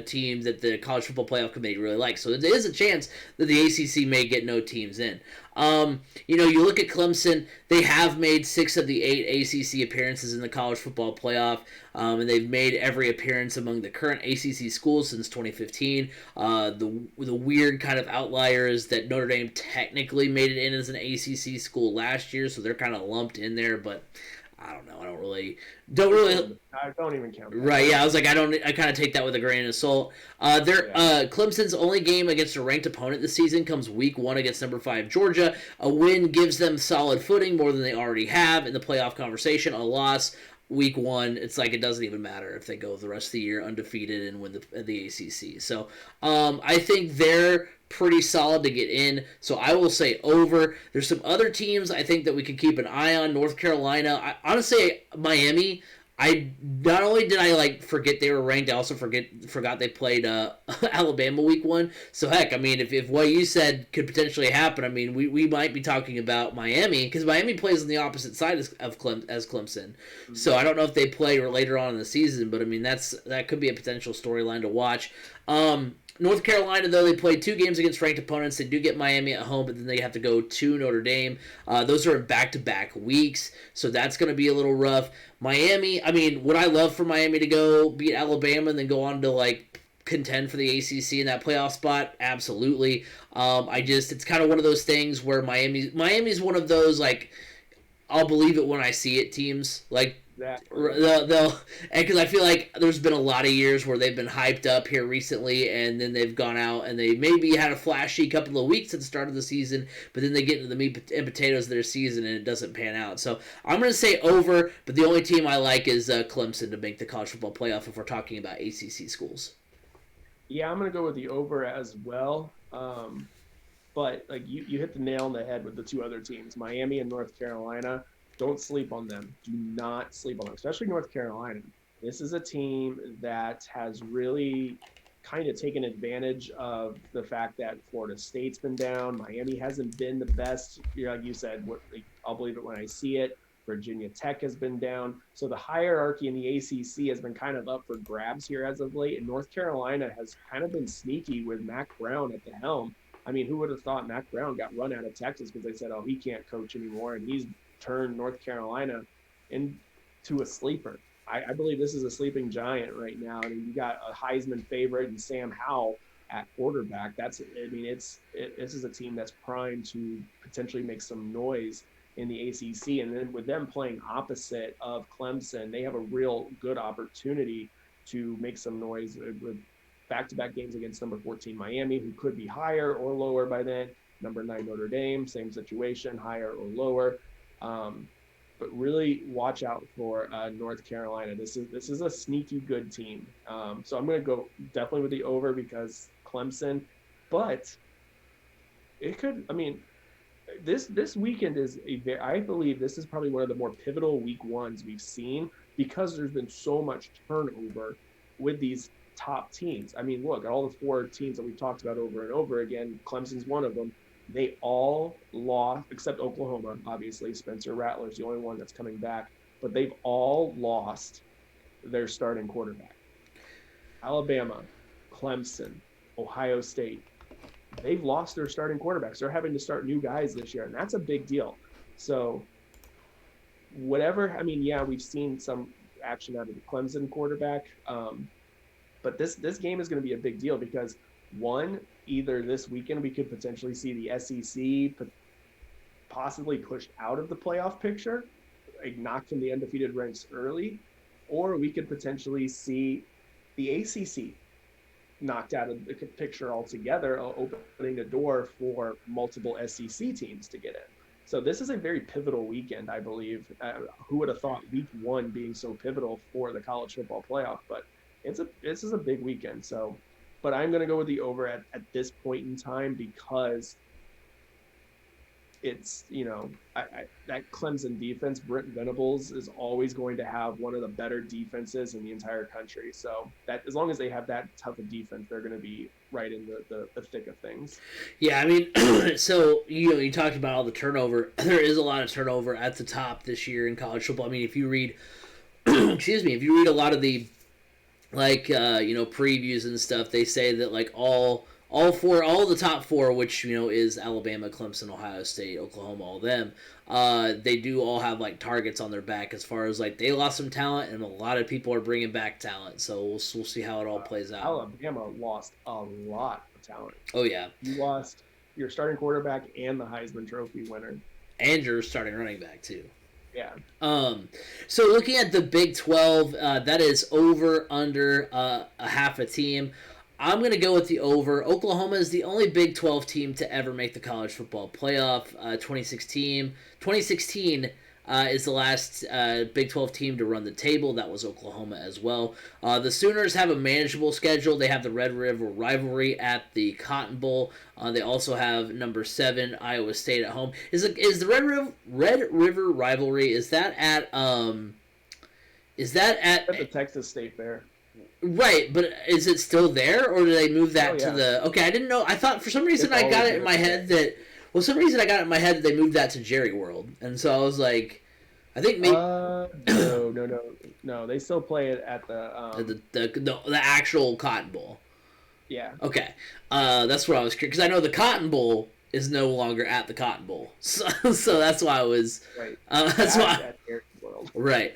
team that the College Football Playoff Committee really likes. So there is a chance that the ACC may get no teams in. You look at Clemson, they have made 6 of the 8 ACC appearances in the College Football Playoff, and they've made every appearance among the current ACC schools since 2015. The weird kind of outlier is that Notre Dame technically made it in as an ACC school last year, so they're kind of lumped in there, but I don't know. I don't really. I don't even count that. Right? Yeah, I was like, I kind of take that with a grain of salt. Clemson's only game against a ranked opponent this season comes week 1 against number 5 Georgia. A win gives them solid footing, more than they already have in the playoff conversation. A loss week 1, it's like it doesn't even matter if they go the rest of the year undefeated and win the ACC. So I think they're pretty solid to get in, so I will say over. There's some other teams I think that we could keep an eye on. North Carolina, honestly, Miami. Not only did I forget they were ranked, I also forgot they played Alabama week 1. So heck, I mean, if what you said could potentially happen, I mean, we might be talking about Miami, because Miami plays on the opposite side as Clemson. Mm-hmm. So I don't know if they play later on in the season, but I mean that could be a potential storyline to watch. North Carolina, though, they played 2 games against ranked opponents. They do get Miami at home, but then they have to go to Notre Dame. Those are in back-to-back weeks, so that's going to be a little rough. Miami, I mean, would I love for Miami to go beat Alabama and then go on to, contend for the ACC in that playoff spot? Absolutely. It's kind of one of those things where Miami's one of those, I'll believe it when I see it teams. Exactly. They'll and because I feel like there's been a lot of years where they've been hyped up here recently, and then they've gone out and they maybe had a flashy couple of weeks at the start of the season, but then they get into the meat and potatoes of their season and it doesn't pan out. So I'm going to say over, but the only team I like is Clemson to make the college football playoff if we're talking about ACC schools. Yeah, I'm gonna go with the over as well. But like you hit the nail on the head with the two other teams, Miami and North Carolina. Don't sleep on them. Do not sleep on them, especially North Carolina. This is a team that has really kind of taken advantage of the fact that Florida State's been down. Miami hasn't been the best. Like you said, I'll believe it when I see it. Virginia Tech has been down. So the hierarchy in the ACC has been kind of up for grabs here as of late. And North Carolina has kind of been sneaky with Mac Brown at the helm. I mean, who would have thought Mac Brown got run out of Texas because they said, oh, he can't coach anymore. And he's turned North Carolina into a sleeper. I believe this is a sleeping giant right now. I mean, you got a Heisman favorite and Sam Howell at quarterback. This is a team that's primed to potentially make some noise in the ACC. And then with them playing opposite of Clemson, they have a real good opportunity to make some noise with back-to-back games against number 14 Miami, who could be higher or lower by then. Number 9 Notre Dame, same situation, higher or lower. But really watch out for North Carolina. This is a sneaky good team. So I'm going to go definitely with the over because Clemson. But it could, I mean, this weekend I believe this is probably one of the more pivotal week ones we've seen because there's been so much turnover with these top teams. I mean, look at all the 4 teams that we've talked about over and over again. Clemson's one of them. They all lost, except Oklahoma, obviously. Spencer Rattler's the only one that's coming back. But they've all lost their starting quarterback. Alabama, Clemson, Ohio State. They've lost their starting quarterbacks. They're having to start new guys this year, and that's a big deal. So we've seen some action out of the Clemson quarterback. But this game is going to be a big deal because, one, either this weekend we could potentially see the SEC possibly pushed out of the playoff picture, like knocked from the undefeated ranks early, or we could potentially see the ACC knocked out of the picture altogether, opening the door for multiple SEC teams to get in. So this is a very pivotal weekend, I believe. Who would have thought week 1 being so pivotal for the college football playoff? But this is a big weekend. So, but I'm going to go with the over at this point in time because it's, that Clemson defense, Brent Venables is always going to have one of the better defenses in the entire country. So that as long as they have that tough a defense, they're going to be right in the thick of things. Yeah, I mean, so, you talked about all the turnover. There is a lot of turnover at the top this year in college football. I mean, if you read, if you read a lot of the, previews and stuff, they say that, all the top 4, which, is Alabama, Clemson, Ohio State, Oklahoma, all them, they do all have, targets on their back as far as, they lost some talent, and a lot of people are bringing back talent, so we'll see how it all plays out. Alabama lost a lot of talent. Oh, yeah. You lost your starting quarterback and the Heisman Trophy winner. And your starting running back, too. Yeah. So looking at the Big 12, that is over under a half a team. I'm going to go with the over. Oklahoma is the only Big 12 team to ever make the college football playoff. 2016 is the last Big 12 team to run the table. That was Oklahoma as well. The Sooners have a manageable schedule. They have the Red River rivalry at the Cotton Bowl. They also have number 7 Iowa State at home. Is the Red River rivalry? Is that at the Texas State Fair? Right, but is it still there, or did they move that to the? Okay, I didn't know. I thought for some reason I got it in my head that. Well, some reason I got it in my head that they moved that to Jerry World, and so I was like, I think maybe. No. They still play it at the actual Cotton Bowl. Yeah. Okay, that's what I was curious because I know the Cotton Bowl is no longer at the Cotton Bowl, so that's why I was. Right. That's why. At Jerry World. Right.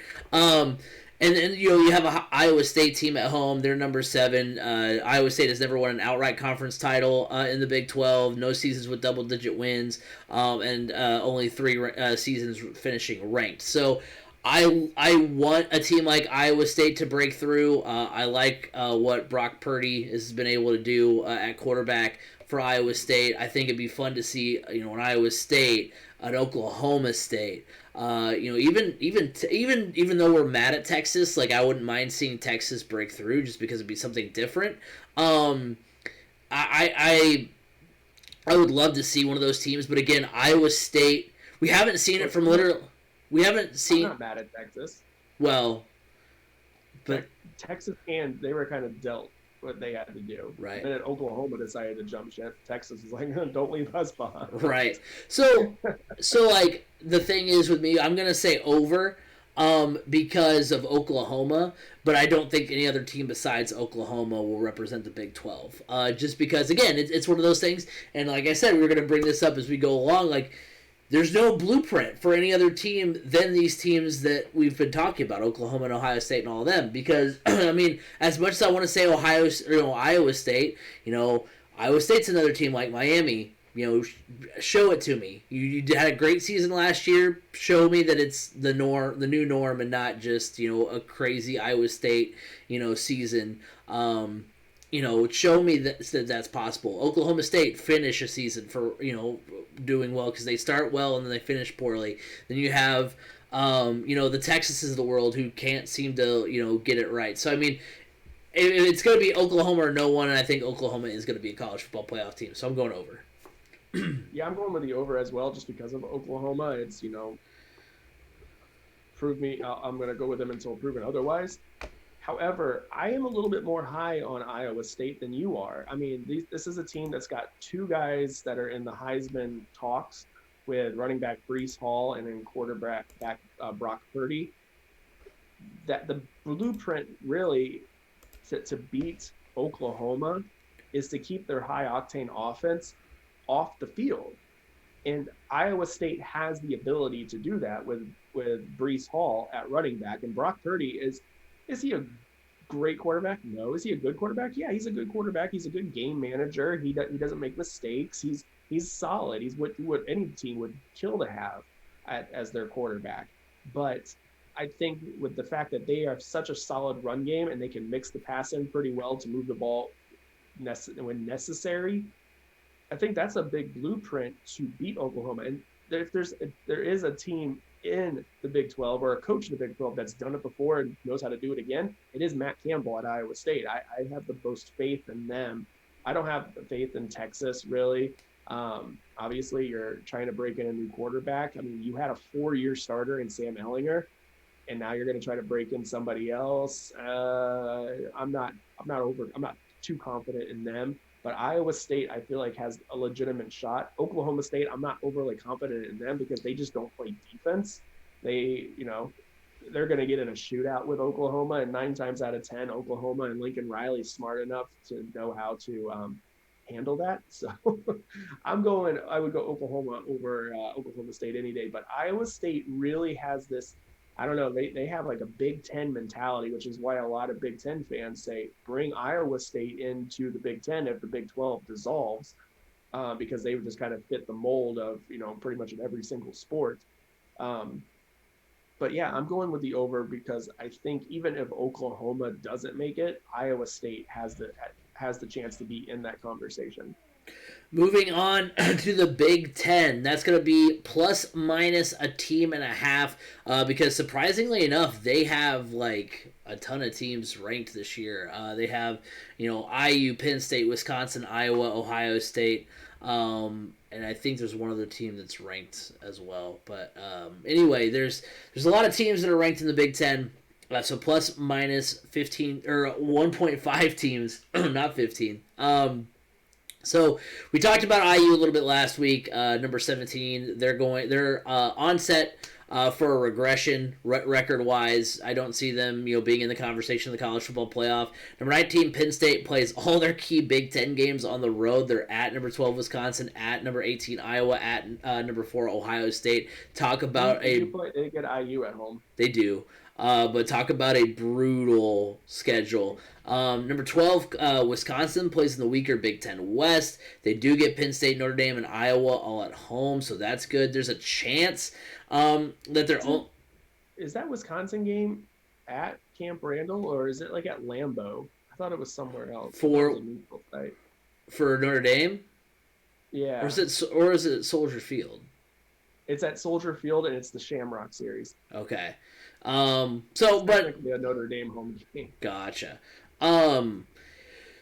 And then, you have an Iowa State team at home. They're number 7. Iowa State has never won an outright conference title in the Big 12. No seasons with double-digit wins, and only 3 seasons finishing ranked. So I want a team like Iowa State to break through. I like what Brock Purdy has been able to do at quarterback for Iowa State. I think it'd be fun to see an Iowa State, an Oklahoma State. Even though we're mad at Texas, like I wouldn't mind seeing Texas break through just because it'd be something different. I would love to see one of those teams, but again, Iowa State. We haven't seen it from literally. We haven't seen. I'm not mad at Texas. Well, but Texas they were kind of dealt what they had to do. Right. And then Oklahoma decided to jump ship. Texas was like, don't leave us behind. Right. So like the thing is with me, I'm gonna say over, because of Oklahoma, but I don't think any other team besides Oklahoma will represent the Big 12. Just because again, it's one of those things, and like I said, we were gonna bring this up as we go along, like. There's no blueprint for any other team than these teams that we've been talking about, Oklahoma and Ohio State and all of them. Because, I mean, as much as I want to say Iowa State, Iowa State's another team like Miami. Show it to me. You had a great season last year. Show me that it's the new norm, and not just a crazy Iowa State season. Show me that that's possible. Oklahoma State finish a season for doing well because they start well and then they finish poorly. Then you have the Texases of the world who can't seem to get it right. So I mean, it's going to be Oklahoma or no one, and I think Oklahoma is going to be a college football playoff team. So I'm going over. Yeah, I'm going with the over as well, just because of Oklahoma. It's prove me. I'm going to go with them until proven otherwise. However, I am a little bit more high on Iowa State than you are. I mean, this is a team that's got two guys that are in the Heisman talks with running back Breece Hall and then quarterback Brock Purdy. That the blueprint really to beat Oklahoma is to keep their high-octane offense off the field. And Iowa State has the ability to do that with Breece Hall at running back. And Brock Purdy is he a great quarterback? No. Is he a good quarterback? Yeah, he's a good quarterback. He's a good game manager. He doesn't make mistakes. He's solid. He's what any team would kill to have as their quarterback. But I think with the fact that they have such a solid run game and they can mix the pass in pretty well to move the ball when necessary, I think that's a big blueprint to beat Oklahoma. And if there is a team in the Big 12 or a coach in the Big 12 that's done it before and knows how to do it again, it is Matt Campbell at Iowa State. I have the most faith in them. I don't have faith in Texas, really. Obviously, you're trying to break in a new quarterback. I mean, you had a 4-year starter in Sam Ehlinger, and now you're going to try to break in somebody else. I'm not too confident in them. But Iowa State, I feel like, has a legitimate shot. Oklahoma State, I'm not overly confident in them because they just don't play defense. They're going to get in a shootout with Oklahoma, and 9 times out of 10, Oklahoma and Lincoln Riley is smart enough to know how to handle that. So I would go Oklahoma over Oklahoma State any day. But Iowa State really has this, I don't know, they have like a Big Ten mentality, which is why a lot of Big Ten fans say bring Iowa State into the Big Ten if the Big 12 dissolves, because they would just kind of fit the mold of, pretty much in every single sport. But yeah, I'm going with the over because I think even if Oklahoma doesn't make it, Iowa State has the chance to be in that conversation. Moving on to the Big Ten, that's going to be plus minus a team and a half, because surprisingly enough, they have like a ton of teams ranked this year. They have, IU, Penn State, Wisconsin, Iowa, Ohio State, and I think there's one other team that's ranked as well. But anyway, there's a lot of teams that are ranked in the Big Ten. So plus minus 15 or 1.5 teams, not 15. So we talked about IU a little bit last week. Number 17, they're on set for a regression record wise. I don't see them being in the conversation of the college football playoff. Number 19, Penn State plays all their key Big Ten games on the road. They're at number 12 Wisconsin, at number 18 Iowa, at number 4 Ohio State. Talk about they get IU at home. They do. But talk about a brutal schedule. Number 12, Wisconsin plays in the weaker Big Ten West. They do get Penn State, Notre Dame, and Iowa all at home, so that's good. There's a chance that they're is that Wisconsin game at Camp Randall or is it like at Lambeau? I thought it was somewhere else. I thought it was for a neutral site. Notre Dame, Yeah, or is it Soldier Field? it's at Soldier Field and it's the Shamrock Series. Okay. It's So, but technically a Notre Dame home game. gotcha. Um,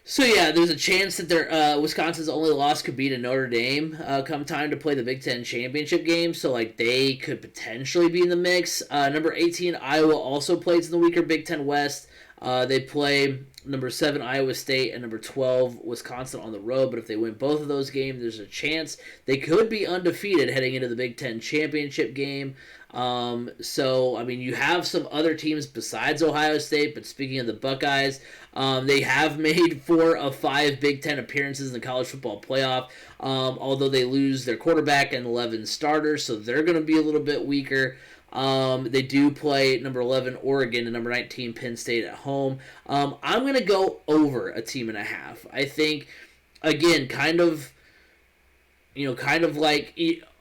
so yeah, there's a chance that Wisconsin's only loss could be to Notre Dame come time to play the Big Ten championship game. So like they could potentially be in the mix. Number 18 Iowa also plays in the weaker Big Ten West. They play number 7 Iowa State and number 12 Wisconsin on the road. But if they win both of those games, there's a chance they could be undefeated heading into the Big Ten championship game. So I mean, you have some other teams besides Ohio State. But speaking of the Buckeyes, they have made 4 of 5 Big Ten appearances in the college football playoff. Although they lose their quarterback and 11 starters, so they're going to be a little bit weaker. They do play number 11 Oregon and number 19 Penn State at home. I'm going to go over a team and a half. I think, again, kind of like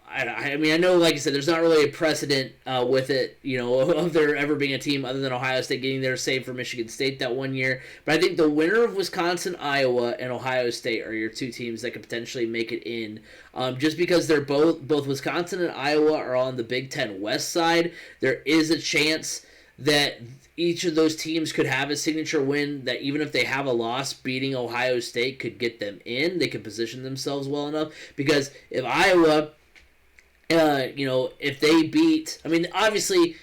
I mean, I know, like I said, there's not really a precedent with it, of there ever being a team other than Ohio State getting there, save for Michigan State that one year. But I think the winner of Wisconsin, Iowa, and Ohio State are your 2 teams that could potentially make it in. Just because they're both Wisconsin and Iowa are on the Big Ten West side, there is a chance that each of those teams could have a signature win that even if they have a loss, beating Ohio State could get them in. They could position themselves well enough. Because if Iowa... if they beat, I mean, obviously,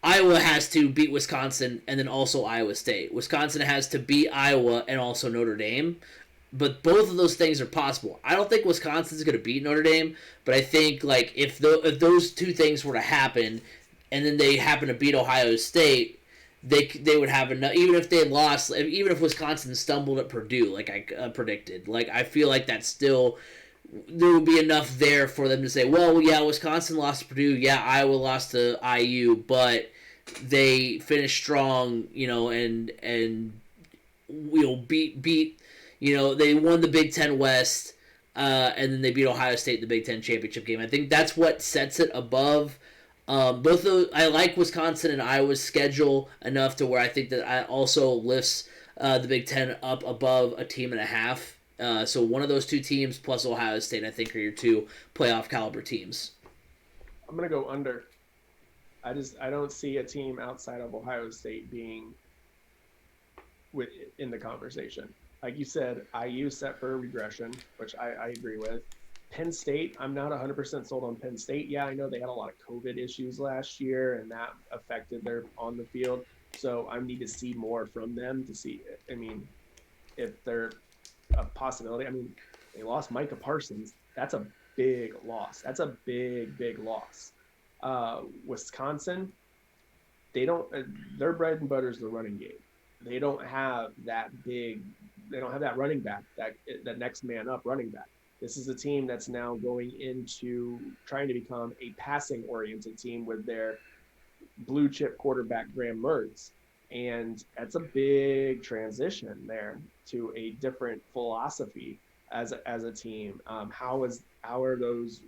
Iowa has to beat Wisconsin and then also Iowa State. Wisconsin has to beat Iowa and also Notre Dame. But both of those things are possible. I don't think Wisconsin's going to beat Notre Dame, but I think like if those 2 things were to happen, and then they happen to beat Ohio State, they would have enough. Even if they lost, even if Wisconsin stumbled at Purdue, like I predicted, like I feel like that's still. There would be enough there for them to say, well, yeah, Wisconsin lost to Purdue, yeah, Iowa lost to IU, but they finished strong, and beat, they won the Big Ten West, and then they beat Ohio State in the Big Ten championship game. I think that's what sets it above. Both of those, I like Wisconsin and Iowa's schedule enough to where I think that I also lifts the Big Ten up above a team and a half. So one of those 2 teams plus Ohio State, I think, are your 2 playoff caliber teams. I'm gonna go under. I don't see a team outside of Ohio State being in the conversation. Like you said, IU set for regression, which I agree with. Penn State, I'm not 100% sold on Penn State. Yeah, I know they had a lot of COVID issues last year, and that affected their on the field. So I need to see more from them to see. I mean, if they're a possibility. I mean, they lost Micah Parsons. That's a big loss. That's a big loss. Wisconsin, they don't. Their bread and butter is the running game. They don't have that big. They don't have that running back. That next man up running back. This is a team that's now going into trying to become a passing oriented team with their blue chip quarterback Graham Mertz. And that's a big transition there to a different philosophy as a team. How are those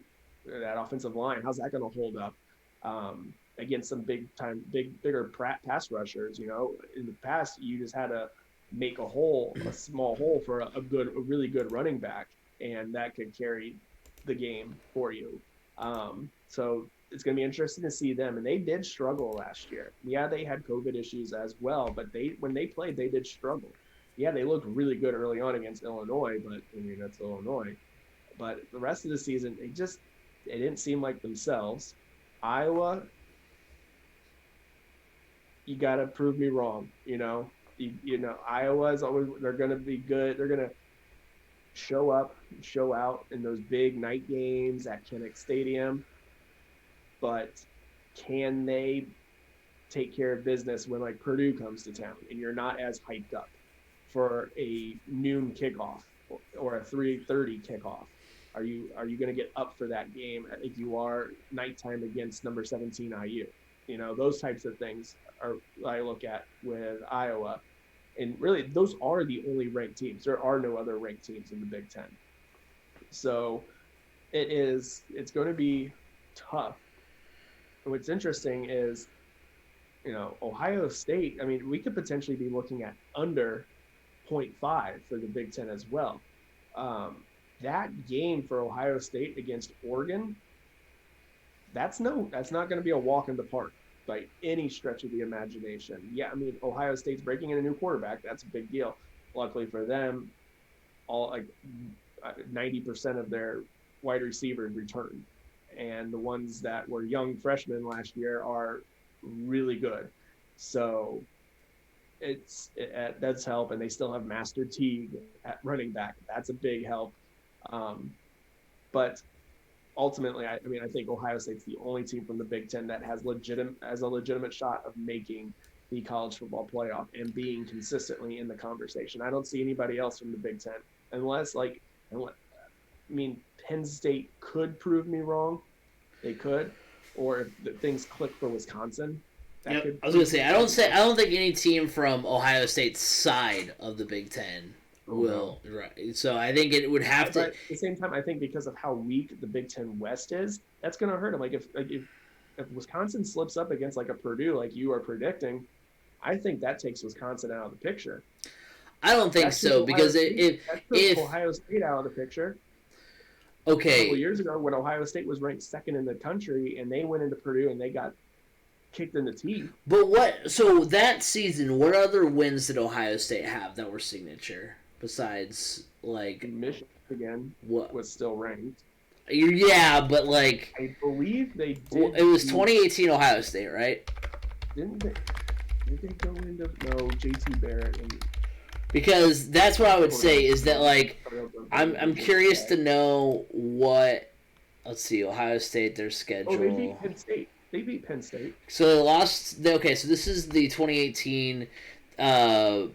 that offensive line? How's that going to hold up against some bigger pass rushers? In the past, you just had to make a small hole for a really good running back, and that could carry the game for you. So it's going to be interesting to see them. And they did struggle last year. Yeah, they had COVID issues as well, but when they played, they did struggle. Yeah, they looked really good early on against Illinois, but I mean, that's Illinois. But the rest of the season, they didn't seem like themselves. Iowa, you got to prove me wrong. Iowa is always, they're going to be good. They're going to show up, show out in those big night games at Kinnick Stadium. But can they take care of business when like Purdue comes to town and you're not as hyped up for a noon kickoff or a 3:30 kickoff? Are you going to get up for that game if you are nighttime against number 17 IU? Those types of things are I look at with Iowa. And really, those are the only ranked teams. There are no other ranked teams in the Big Ten. So it's going to be tough. What's interesting is Ohio State, I mean, we could potentially be looking at under 0.5 for the Big Ten as well. Um, that game for Ohio State against Oregon, that's not going to be a walk in the park by any stretch of the imagination. Yeah, I mean, Ohio State's breaking in a new quarterback. That's a big deal. Luckily for them, all like 90% of their wide receivers returned, and the ones that were young freshmen last year are really good. So that's help, and they still have Master Teague at running back. That's a big help. Um, but ultimately, I think Ohio State's the only team from the Big Ten that has a legitimate shot of making the college football playoff and being consistently in the conversation. I don't see anybody else from the Big Ten unless I mean, Penn State could prove me wrong. They could, or if things click for Wisconsin. Yep. I was gonna say I don't think any team from Ohio State's side of the Big Ten will. Right. So I think it would have to. But at the same time, I think because of how weak the Big Ten West is, that's going to hurt them. If Wisconsin slips up against like a Purdue, like you are predicting, I think that takes Wisconsin out of the picture. I don't think so because if Ohio State out of the picture. Okay. A couple years ago, when Ohio State was ranked second in the country, and they went into Purdue and they got kicked in the teeth. But so that season, what other wins did Ohio State have that were signature besides like Michigan? What was still ranked? Yeah, but like I believe they did. It was 2018 Ohio State, right? Didn't they? Did they go into JT Barrett and? Because that's what I would say is that like I'm curious to know what. Let's see, Ohio State, their schedule. Oh, they beat Penn State. So they lost. Okay, so this is the 2018 Ohio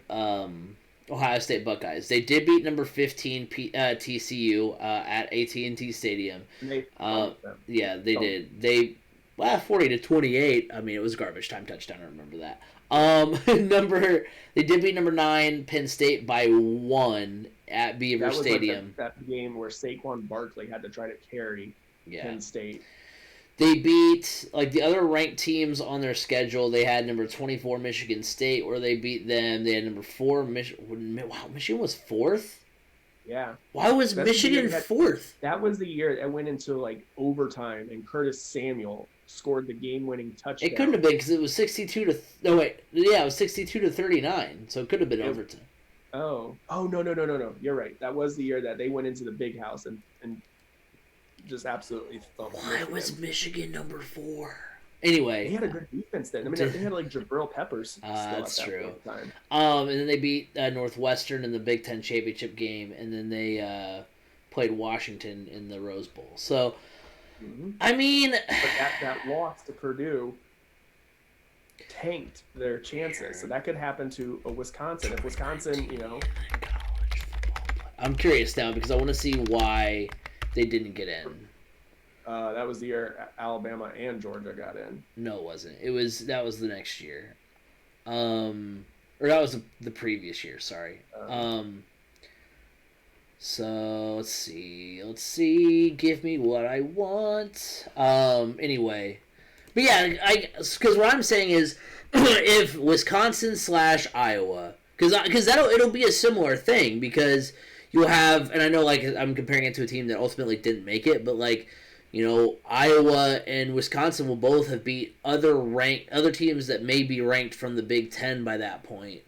State Buckeyes. They did beat number 15 TCU at AT&T Stadium. Yeah, they did. They 40-28. I mean, it was garbage time touchdown. I remember that. They did beat number 9 Penn State by 1 at Beaver Stadium. Like that game where Saquon Barkley had to try to carry Penn State. They beat like the other ranked teams on their schedule. They had number 24 Michigan State, where they beat them. They had number 4 Michigan. Wow, Michigan was 4th. Yeah. Why was Michigan 4th? That was the year it went into like overtime, and Curtis Samuel scored the game-winning touchdown. It couldn't have been because it was 62 to. No wait, yeah, it was 62 to 39. So it could have been overtime. No! You're right. That was the year that they went into the Big House and just absolutely thumped. Why was Michigan number 4? Anyway, they had a good defense then. I mean, they had like Jabril Peppers. That's true. And then they beat Northwestern in the Big Ten championship game, and then they played Washington in the Rose Bowl. So, I mean, but that loss to Purdue tanked their chances. So that could happen to a Wisconsin. If Wisconsin, I'm curious now because I want to see why they didn't get in. That was the year Alabama and Georgia got in. No, it wasn't. That was the next year. Or that was the previous year, sorry. So let's see. Give me what I want. Anyway. But yeah, because what I'm saying is if Wisconsin / Iowa, because it'll be a similar thing because you'll have, and I know like I'm comparing it to a team that ultimately didn't make it, but like, Iowa and Wisconsin will both have beat other teams that may be ranked from the Big Ten by that point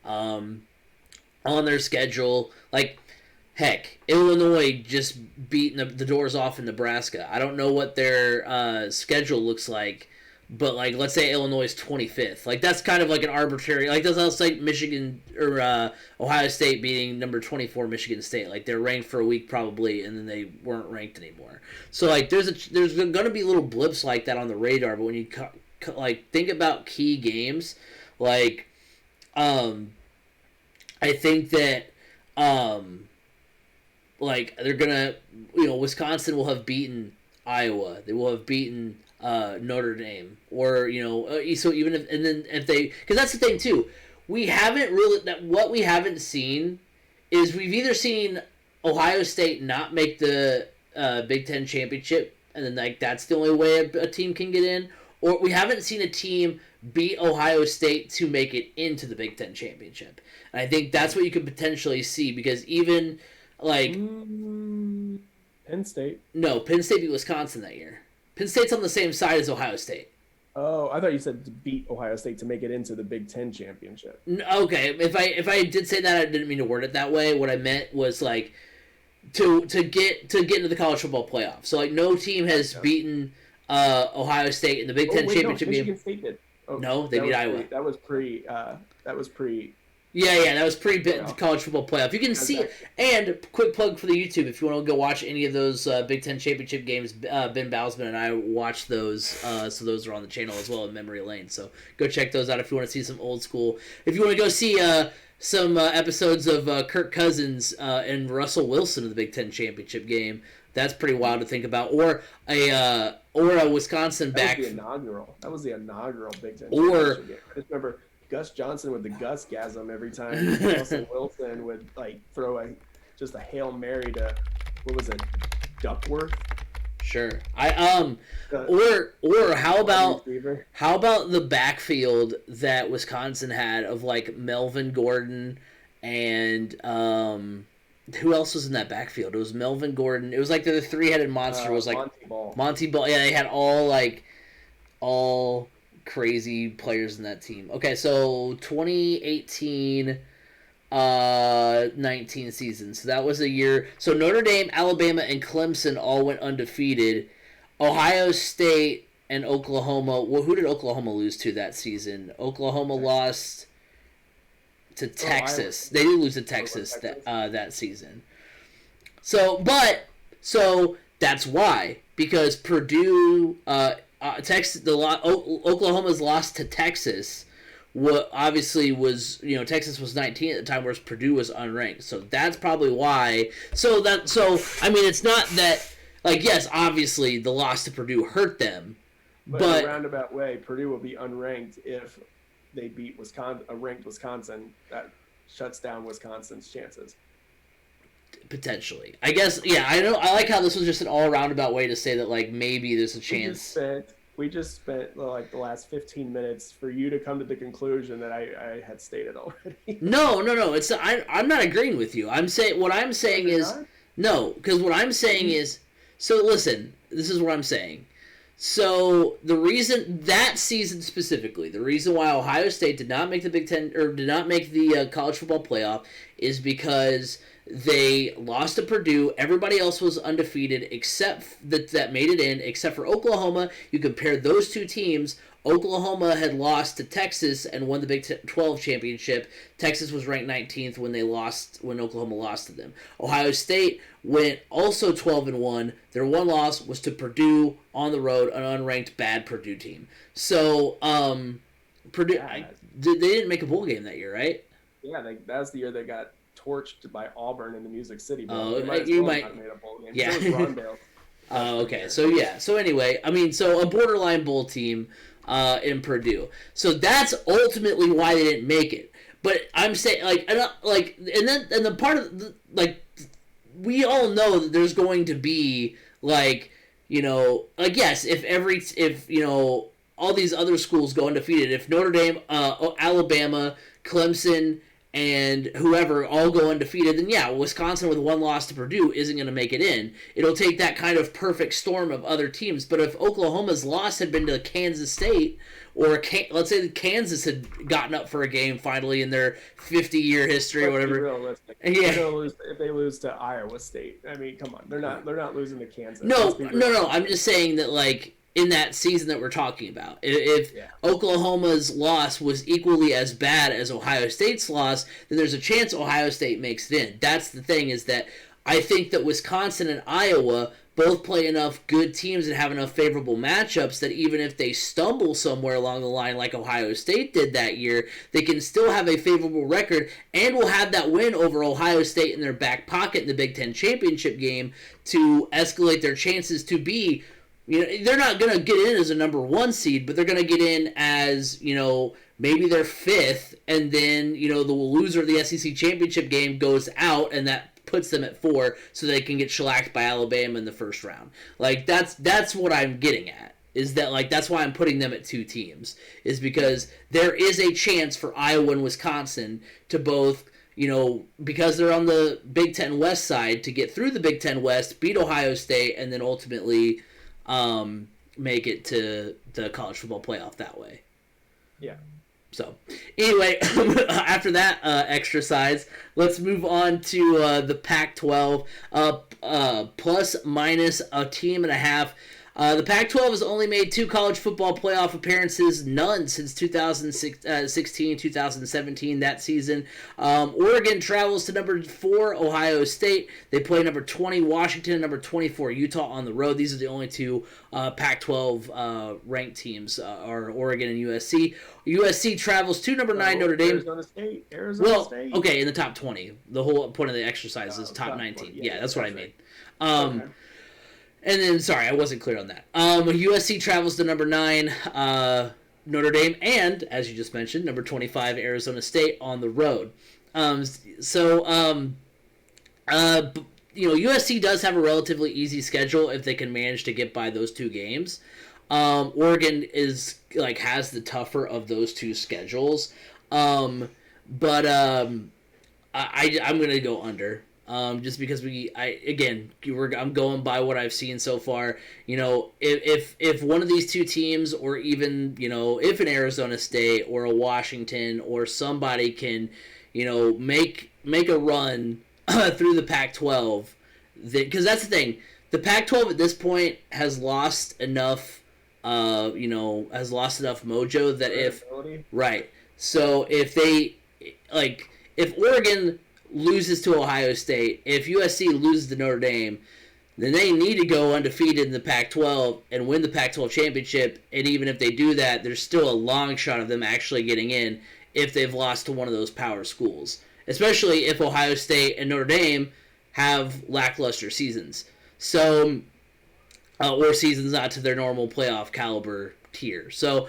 on their schedule. Like, heck, Illinois just beat the doors off in Nebraska. I don't know what their schedule looks like, but like, let's say Illinois is 25th. Like, that's kind of like an arbitrary. Like, that's like Michigan or Ohio State beating number 24 Michigan State. Like, they're ranked for a week probably, and then they weren't ranked anymore. So like, there's going to be little blips like that on the radar. But when you like think about key games, like, I think that like they're gonna, Wisconsin will have beaten Iowa. They will have beaten Notre Dame, or so even if they, because that's the thing too, we haven't seen is we've either seen Ohio State not make the Big Ten championship, and then like that's the only way a team can get in, or we haven't seen a team beat Ohio State to make it into the Big Ten championship. And I think that's what you could potentially see, because even like Penn State. No, Penn State beat Wisconsin that year. Penn State's on the same side as Ohio State. Oh, I thought you said to beat Ohio State to make it into the Big Ten championship. Okay, if I did say that, I didn't mean to word it that way. What I meant was like to get into the college football playoff. So like no team has beaten Ohio State in the Big Ten championship game. Michigan State did. Oh, no, they beat Iowa. That was pre. Yeah, that was college football playoff. You can see, and quick plug for the YouTube, if you want to go watch any of those Big Ten championship games, Ben Bowsman and I watched those, so those are on the channel as well in memory lane. So go check those out if you want to see some old school. If you want to go see some episodes of Kirk Cousins and Russell Wilson in the Big Ten championship game, that's pretty wild to think about. Or a Wisconsin back. That was the inaugural Big Ten championship game. I just remember Gus Johnson with the Gus-gasm every time Russell Wilson would like throw a Hail Mary to, what was it, Duckworth? Sure. Or how about the backfield that Wisconsin had of like Melvin Gordon and who else was in that backfield? It was Melvin Gordon. It was like the three-headed monster was like Monty Ball. Yeah, they had all crazy players in that team. Okay, so 2018 19 season. So that was a year. So Notre Dame, Alabama, and Clemson all went undefeated. Ohio State and Oklahoma. Well, who did Oklahoma lose to that season? Oklahoma lost to Texas. They did lose to Texas that season. So that's why, because Purdue, Oklahoma's loss to Texas, what obviously was, Texas was 19 at the time, whereas Purdue was unranked. So that's probably why. So I mean, it's not that, like, yes, obviously the loss to Purdue hurt them, but in a roundabout way, Purdue will be unranked if they beat a ranked Wisconsin. That shuts down Wisconsin's chances. Potentially, I guess. Yeah, I know. I like how this was just an all roundabout way to say that, like, maybe there's a chance. We just spent like the last 15 minutes for you to come to the conclusion that I had stated already. No. It's I'm not agreeing with you. Because what I'm saying is, so listen, this is what I'm saying. So the reason that season specifically, the reason why Ohio State did not make the Big Ten or did not make the college football playoff is because they lost to Purdue. Everybody else was undefeated except that made it in, except for Oklahoma. You compare those two teams. Oklahoma had lost to Texas and won the Big 12 championship. Texas was ranked 19th when Oklahoma lost to them. Ohio State went also 12-1. Their one loss was to Purdue on the road, an unranked bad Purdue team. So Purdue, they didn't make a bowl game that year, right? Yeah, that's the year they got torched by Auburn in the Music City Bowl. Oh, you might have made a bowl game. Yeah. So was Rondale. Oh, okay. So yeah. So anyway, I mean, so a borderline bowl team in Purdue. So that's ultimately why they didn't make it. But I'm saying, and the part of we all know that there's going to be yes, if all these other schools go undefeated, if Notre Dame, Alabama, Clemson, and whoever all go undefeated, then yeah, Wisconsin with one loss to Purdue isn't going to make it in. It'll take that kind of perfect storm of other teams. But if Oklahoma's loss had been to Kansas State, or let's say Kansas had gotten up for a game finally in their 50-year history or whatever. Realistic. Yeah. If they lose to Iowa State, I mean, come on, they're not losing to Kansas. No. I'm just saying that, like, in that season that we're talking about, if Oklahoma's loss was equally as bad as Ohio State's loss, then there's a chance Ohio State makes it in. That's the thing, is that I think that Wisconsin and Iowa both play enough good teams and have enough favorable matchups that even if they stumble somewhere along the line like Ohio State did that year, they can still have a favorable record and will have that win over Ohio State in their back pocket in the Big Ten championship game to escalate their chances to be, they're not going to get in as a number one seed, but they're going to get in as, maybe they're fifth, and then, the loser of the SEC championship game goes out, and that puts them at 4, so they can get shellacked by Alabama in the first round. Like, that's what I'm getting at. is that, like, that's why I'm putting them at 2 teams, is because there is a chance for Iowa and Wisconsin to both, because they're on the Big Ten West side, to get through the Big Ten West, beat Ohio State, and then ultimately make it to the college football playoff that way. Yeah. So, anyway, after that exercise, let's move on to the Pac-12, plus minus a team and a half. The Pac-12 has only made 2 college football playoff appearances, none since 2016-2017, that season. Oregon travels to number 4, Ohio State. They play number 20, Washington, number 24, Utah on the road. These are the only 2 Pac-12 ranked teams, are Oregon and USC. USC travels to number 9, Notre Dame. Arizona State. Okay, in the top 20. The whole point of the exercise is top 19. Yeah, that's what I mean. Okay. And then, sorry, I wasn't clear on that. USC travels to number 9, Notre Dame, and, as you just mentioned, number 25, Arizona State on the road. USC does have a relatively easy schedule if they can manage to get by those 2 games. Oregon has the tougher of those 2 schedules. I'm going to go under. Just because I'm going by what I've seen so far. If one of these 2 teams, or even, if an Arizona State or a Washington or somebody can, make a run through the Pac-12, because that's the thing. The Pac-12 at this point has lost enough, mojo that right. So if Oregon loses to Ohio State, if USC loses to Notre Dame, then they need to go undefeated in the Pac-12 and win the Pac-12 championship. And even if they do that, there's still a long shot of them actually getting in if they've lost to one of those power schools, especially if Ohio State and Notre Dame have lackluster seasons. So, or seasons not to their normal playoff caliber tier. So,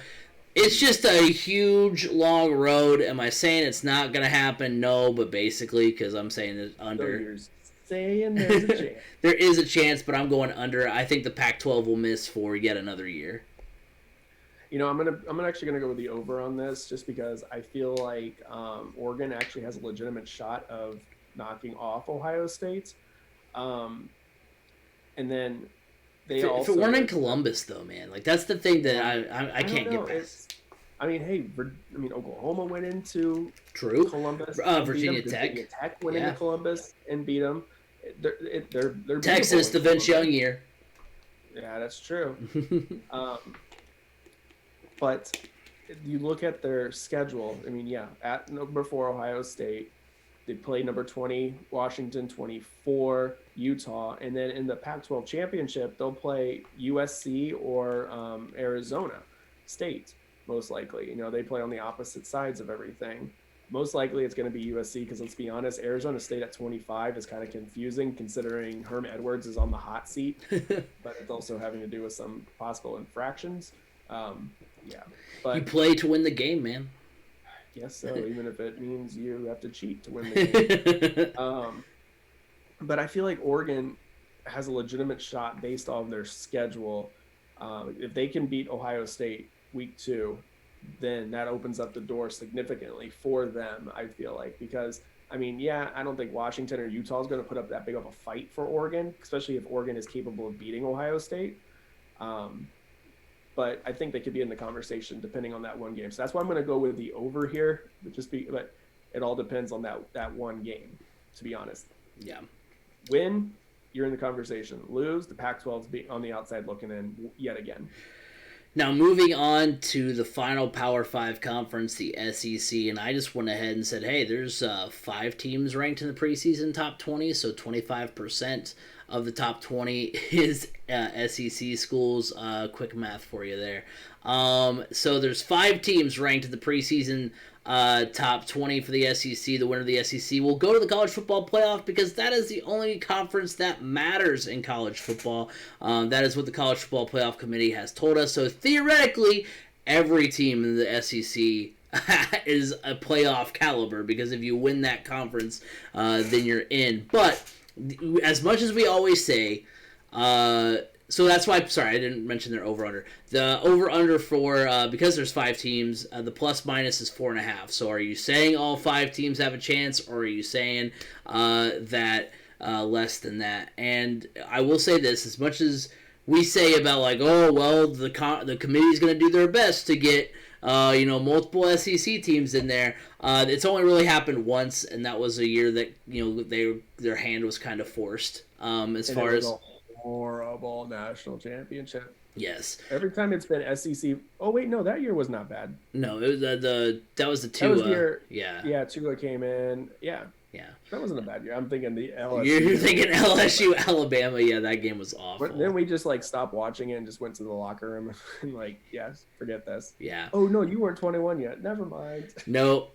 it's just a huge, long road. Am I saying it's not going to happen? No, but basically, because I'm saying it's under. So you're saying there's a chance. There is a chance, but I'm going under. I think the Pac-12 will miss for yet another year. I'm actually gonna go with the over on this, just because I feel like Oregon actually has a legitimate shot of knocking off Ohio State, and then if it weren't in Columbus, though, man, that's the thing that I can't get past. Oklahoma went into Columbus. Virginia Tech. Virginia Tech went into Columbus and beat them. They're Texas, the Vince Young year. Yeah, that's true. But you look at their schedule. At number 4 Ohio State, they play number 20 Washington, 24 Utah, and then in the Pac-12 championship they'll play USC or Arizona State. Most likely, they play on the opposite sides of everything. Most likely it's going to be USC, because let's be honest, Arizona State at 25 is kind of confusing considering Herm Edwards is on the hot seat, but it's also having to do with some possible infractions. But you play to win the game, man. Yes, so even if it means you have to cheat to win the game. But I feel like Oregon has a legitimate shot based on their schedule. If they can beat Ohio State week 2, then that opens up the door significantly for them, I feel like, because I don't think Washington or Utah is going to put up that big of a fight for Oregon, especially if Oregon is capable of beating Ohio State. But I think they could be in the conversation depending on that one game. So that's why I'm going to go with the over here. But it all depends on that one game, to be honest. Yeah. Win, you're in the conversation. Lose, the Pac-12's on the outside looking in yet again. Now, moving on to the final Power 5 conference, the SEC, and I just went ahead and said, hey, there's 5 teams ranked in the preseason top 20, so 25% of the top 20 is SEC schools. Quick math for you there. So there's 5 teams ranked in the preseason top 20 for the SEC. The winner of the SEC will go to the college football playoff, because that is the only conference that matters in college football. That is what the college football playoff committee has told us. So theoretically, every team in the SEC is a playoff caliber, because if you win that conference, then you're in. But as much as we always say, So that's why. Sorry, I didn't mention their over under. The over under for because there's 5 teams. The plus minus is 4.5. So are you saying all 5 teams have a chance, or are you saying that less than that? And I will say this: as much as we say about like, oh well, the committee's going to do their best to get multiple SEC teams in there. It's only really happened once, and that was a year that their hand was kind of forced. As And far it was as a horrible national championship. yes, Every time it's been SEC. Oh wait, no, that year was not bad. no, it was that was the two. That was the year. Yeah, Yeah, Tua came in. Yeah, yeah. that wasn't a bad year. I'm thinking the LSU. You're thinking LSU, Alabama. Yeah, that game was awful. But then we just like stopped watching it and just went to the locker room and like, yes, forget this. Yeah. Oh no, you weren't 21 yet. Never mind. No.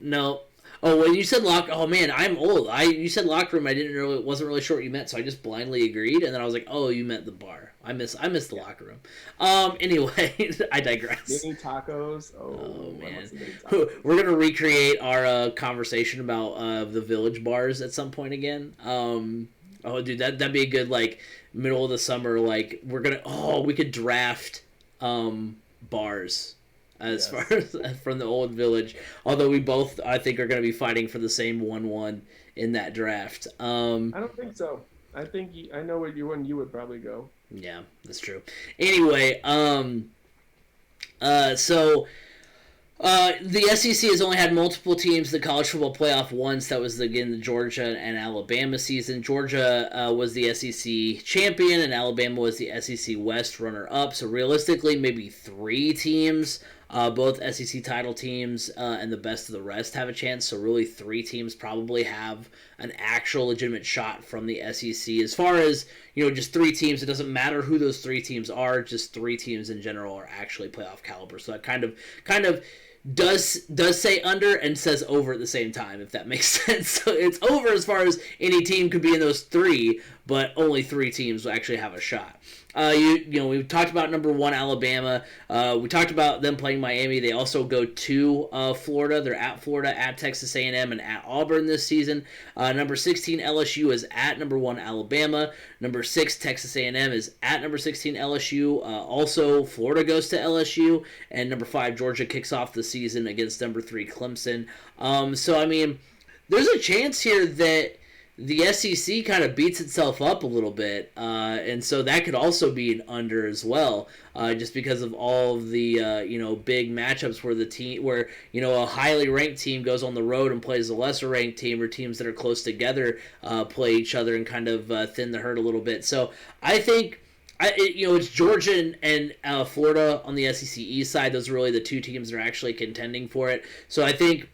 Oh, when you said oh man, I'm old. You said locker room. I wasn't really sure what you meant, so I just blindly agreed, and then I was like, oh, you meant the bar. I miss the locker room. Anyway, I digress. Mini tacos. Oh man, we're gonna recreate our conversation about the village bars at some point again. Oh dude, that'd be a good like middle of the summer. Like we could draft bars. As far as from the old village, although we both I think are going to be fighting for the same 1-1 in that draft. I don't think so. I think I know what you would probably go. Yeah, that's true. Anyway, the SEC has only had multiple teams in the college football playoff once. That was again the Georgia and Alabama season. Georgia was the SEC champion, and Alabama was the SEC West runner-up. So realistically, maybe 3 teams. Both SEC title teams and the best of the rest have a chance. So really 3 teams probably have an actual legitimate shot from the SEC. As far as, just 3 teams, it doesn't matter who those 3 teams are. Just 3 teams in general are actually playoff caliber. So that kind of does say under and says over at the same time, if that makes sense. So it's over as far as any team could be in those 3, but only 3 teams will actually have a shot. We've talked about number 1 Alabama. We talked about them playing Miami. They also go to Florida. They're at Florida, at Texas A&M, and at Auburn this season. Number 16 LSU is at number 1 Alabama. Number 6 Texas A&M is at number 16 LSU. Also, Florida goes to LSU, and number 5 Georgia kicks off the season against number 3 Clemson. So I mean, there's a chance here that the SEC kind of beats itself up a little bit, and so that could also be an under as well, just because of all of the big matchups where a highly ranked team goes on the road and plays a lesser ranked team, or teams that are close together play each other and kind of thin the herd a little bit. So I think. It's Georgia and Florida on the SEC East side. Those are really the 2 teams that are actually contending for it. So I think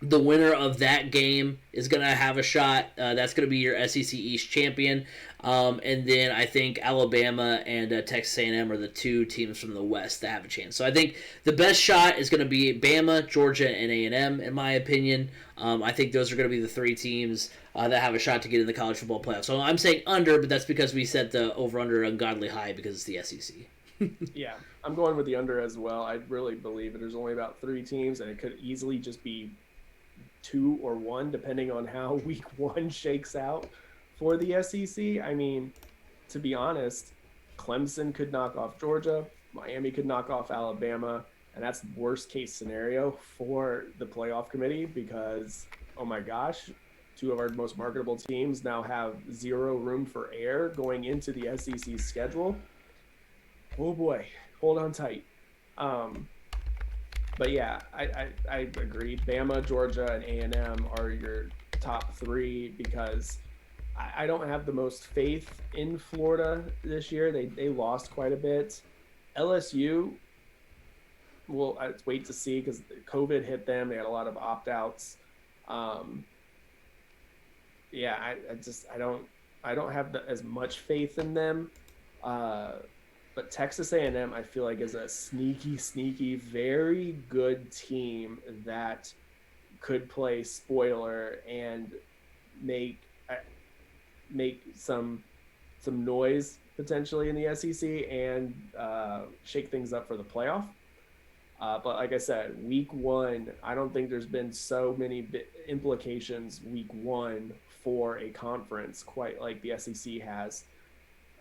the winner of that game is going to have a shot. That's going to be your SEC East champion. And then I think Alabama and Texas A&M are the 2 teams from the West that have a chance. So I think the best shot is going to be Bama, Georgia, and A&M, in my opinion. I think those are going to be the 3 teams that have a shot to get in the college football playoff. So I'm saying under, but that's because we set the over-under ungodly high because it's the SEC. Yeah, I'm going with the under as well. I really believe it. There's only about 3 teams, and it could easily just be 2 or 1, depending on how week 1 shakes out for the SEC. I mean, to be honest, Clemson could knock off Georgia, Miami could knock off Alabama, and that's the worst case scenario for the playoff committee because, oh my gosh, 2 of our most marketable teams now have 0 room for error going into the SEC schedule. Oh boy, hold on tight. But yeah, I agree. Bama, Georgia, and A&M are your top 3 because I don't have the most faith in Florida this year. They lost quite a bit. LSU, well, let's wait to see because COVID hit them. They had a lot of opt-outs. Yeah, I don't have as much faith in them. But Texas A&M, I feel like, is a sneaky, very good team that could play spoiler and make some noise potentially in the SEC and shake things up for the playoff. But like I said, week 1, I don't think there's been so many implications week 1 for a conference quite like the SEC has.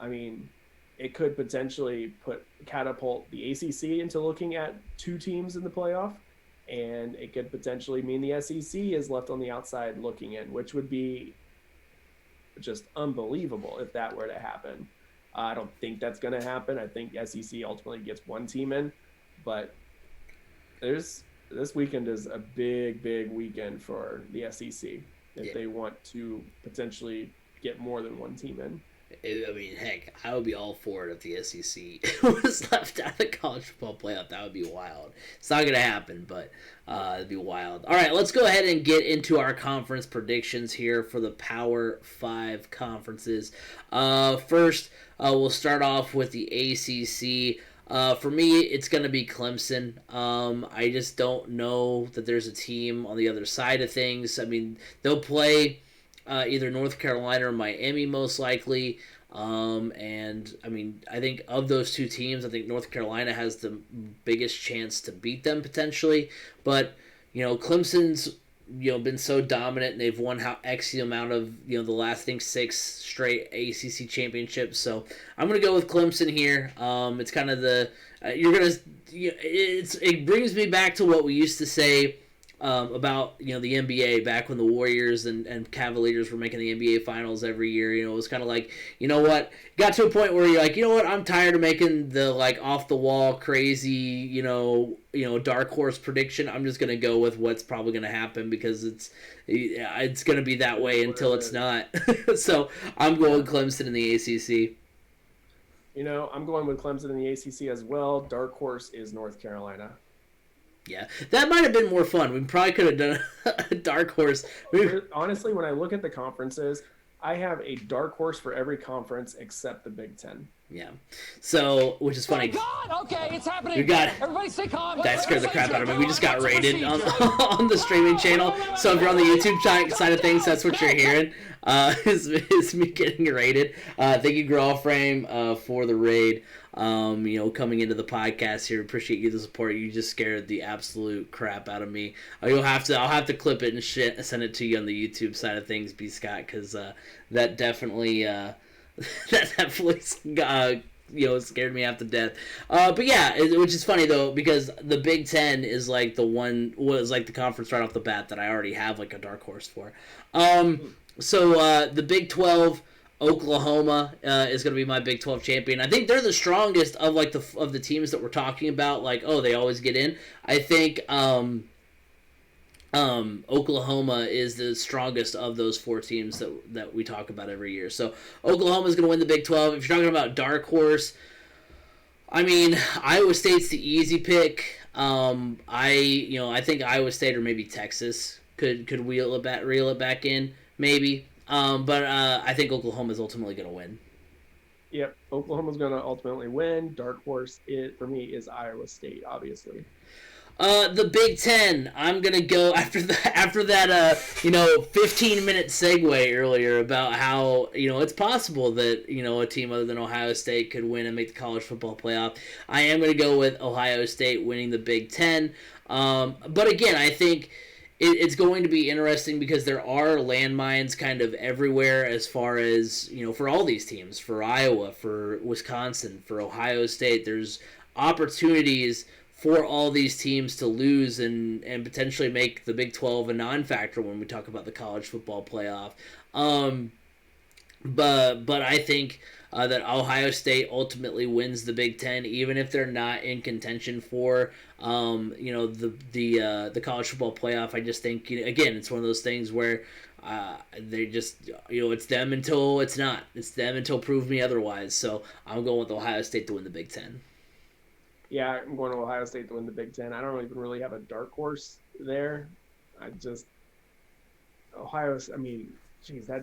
I mean, it could potentially catapult the ACC into looking at two teams in the playoff, and it could potentially mean the SEC is left on the outside looking in, which would be just unbelievable if that were to happen. I don't think that's going to happen. I think SEC ultimately gets one team in, but this weekend is a big weekend for the SEC if they want to potentially get more than one team in. I mean, heck, I would be all for it if the SEC was left out of the college football playoff. That would be wild. It's not going to happen, but it'd be wild. All right, let's go ahead and get into our conference predictions here for the Power 5 conferences. First, we'll start off with the ACC. For me, it's going to be Clemson. I just don't know that there's a team on the other side of things. I mean, they'll play either North Carolina or Miami most likely. And I mean, I think of those two teams, I think North Carolina has the biggest chance to beat them potentially. But, Clemson's, been so dominant, and they've won X amount of, the last, I think, 6 straight ACC championships. So I'm going to go with Clemson here. It's kind of it brings me back to what we used to say about the NBA back when the Warriors and Cavaliers were making the NBA finals every year. It was kind of like, got to a point where you're like, I'm tired of making the off the wall crazy, dark horse prediction. I'm just gonna go with what's probably gonna happen because it's gonna be that way until it's not. So I'm going Clemson in the ACC. I'm going with Clemson in the ACC as well. Dark horse is North Carolina. Yeah, that might have been more fun. We probably could have done a dark horse. Honestly, when I look at the conferences, I have a dark horse for every conference except the Big Ten. Yeah. So, which is funny. Oh my God! Okay, it's happening. Everybody stay calm. That scared the crap out of me. We just got raided on the streaming channel. So if you're on the YouTube side of things, that's what you're hearing. Is me getting raided. Thank you, Girlframe, for the raid. Coming into the podcast here. Appreciate you the support. You just scared the absolute crap out of me. I'll have to clip it and send it to you on the YouTube side of things, B. Scott, because that definitely scared me half to death. But yeah, which is funny though, because the Big Ten is the conference right off the bat that I already have a dark horse for. So the Big 12. Oklahoma is going to be my Big 12 champion. I think they're the strongest of the teams that we're talking about. They always get in. I think Oklahoma is the strongest of those 4 teams that we talk about every year. So Oklahoma is going to win the Big 12. If you're talking about dark horse, I mean, Iowa State's the easy pick. I think Iowa State or maybe Texas could reel it back in maybe. But I think Oklahoma is ultimately going to win. Yep, Oklahoma's going to ultimately win. Dark horse for me is Iowa State, obviously. The Big Ten. I'm gonna go after that 15-minute segue earlier about how it's possible that a team other than Ohio State could win and make the college football playoff. I am gonna go with Ohio State winning the Big Ten. But again, I think it's going to be interesting because there are landmines kind of everywhere as far as, for all these teams, for Iowa, for Wisconsin, for Ohio State. There's opportunities for all these teams to lose and potentially make the Big 12 a non-factor when we talk about the college football playoff. But I think that Ohio State ultimately wins the Big Ten, even if they're not in contention for the college football playoff. I just think again, it's one of those things where they just it's them until it's not. It's them until prove me otherwise. So I'm going with Ohio State to win the Big Ten. Yeah, I'm going to Ohio State to win the Big Ten. I don't even really have a dark horse there. That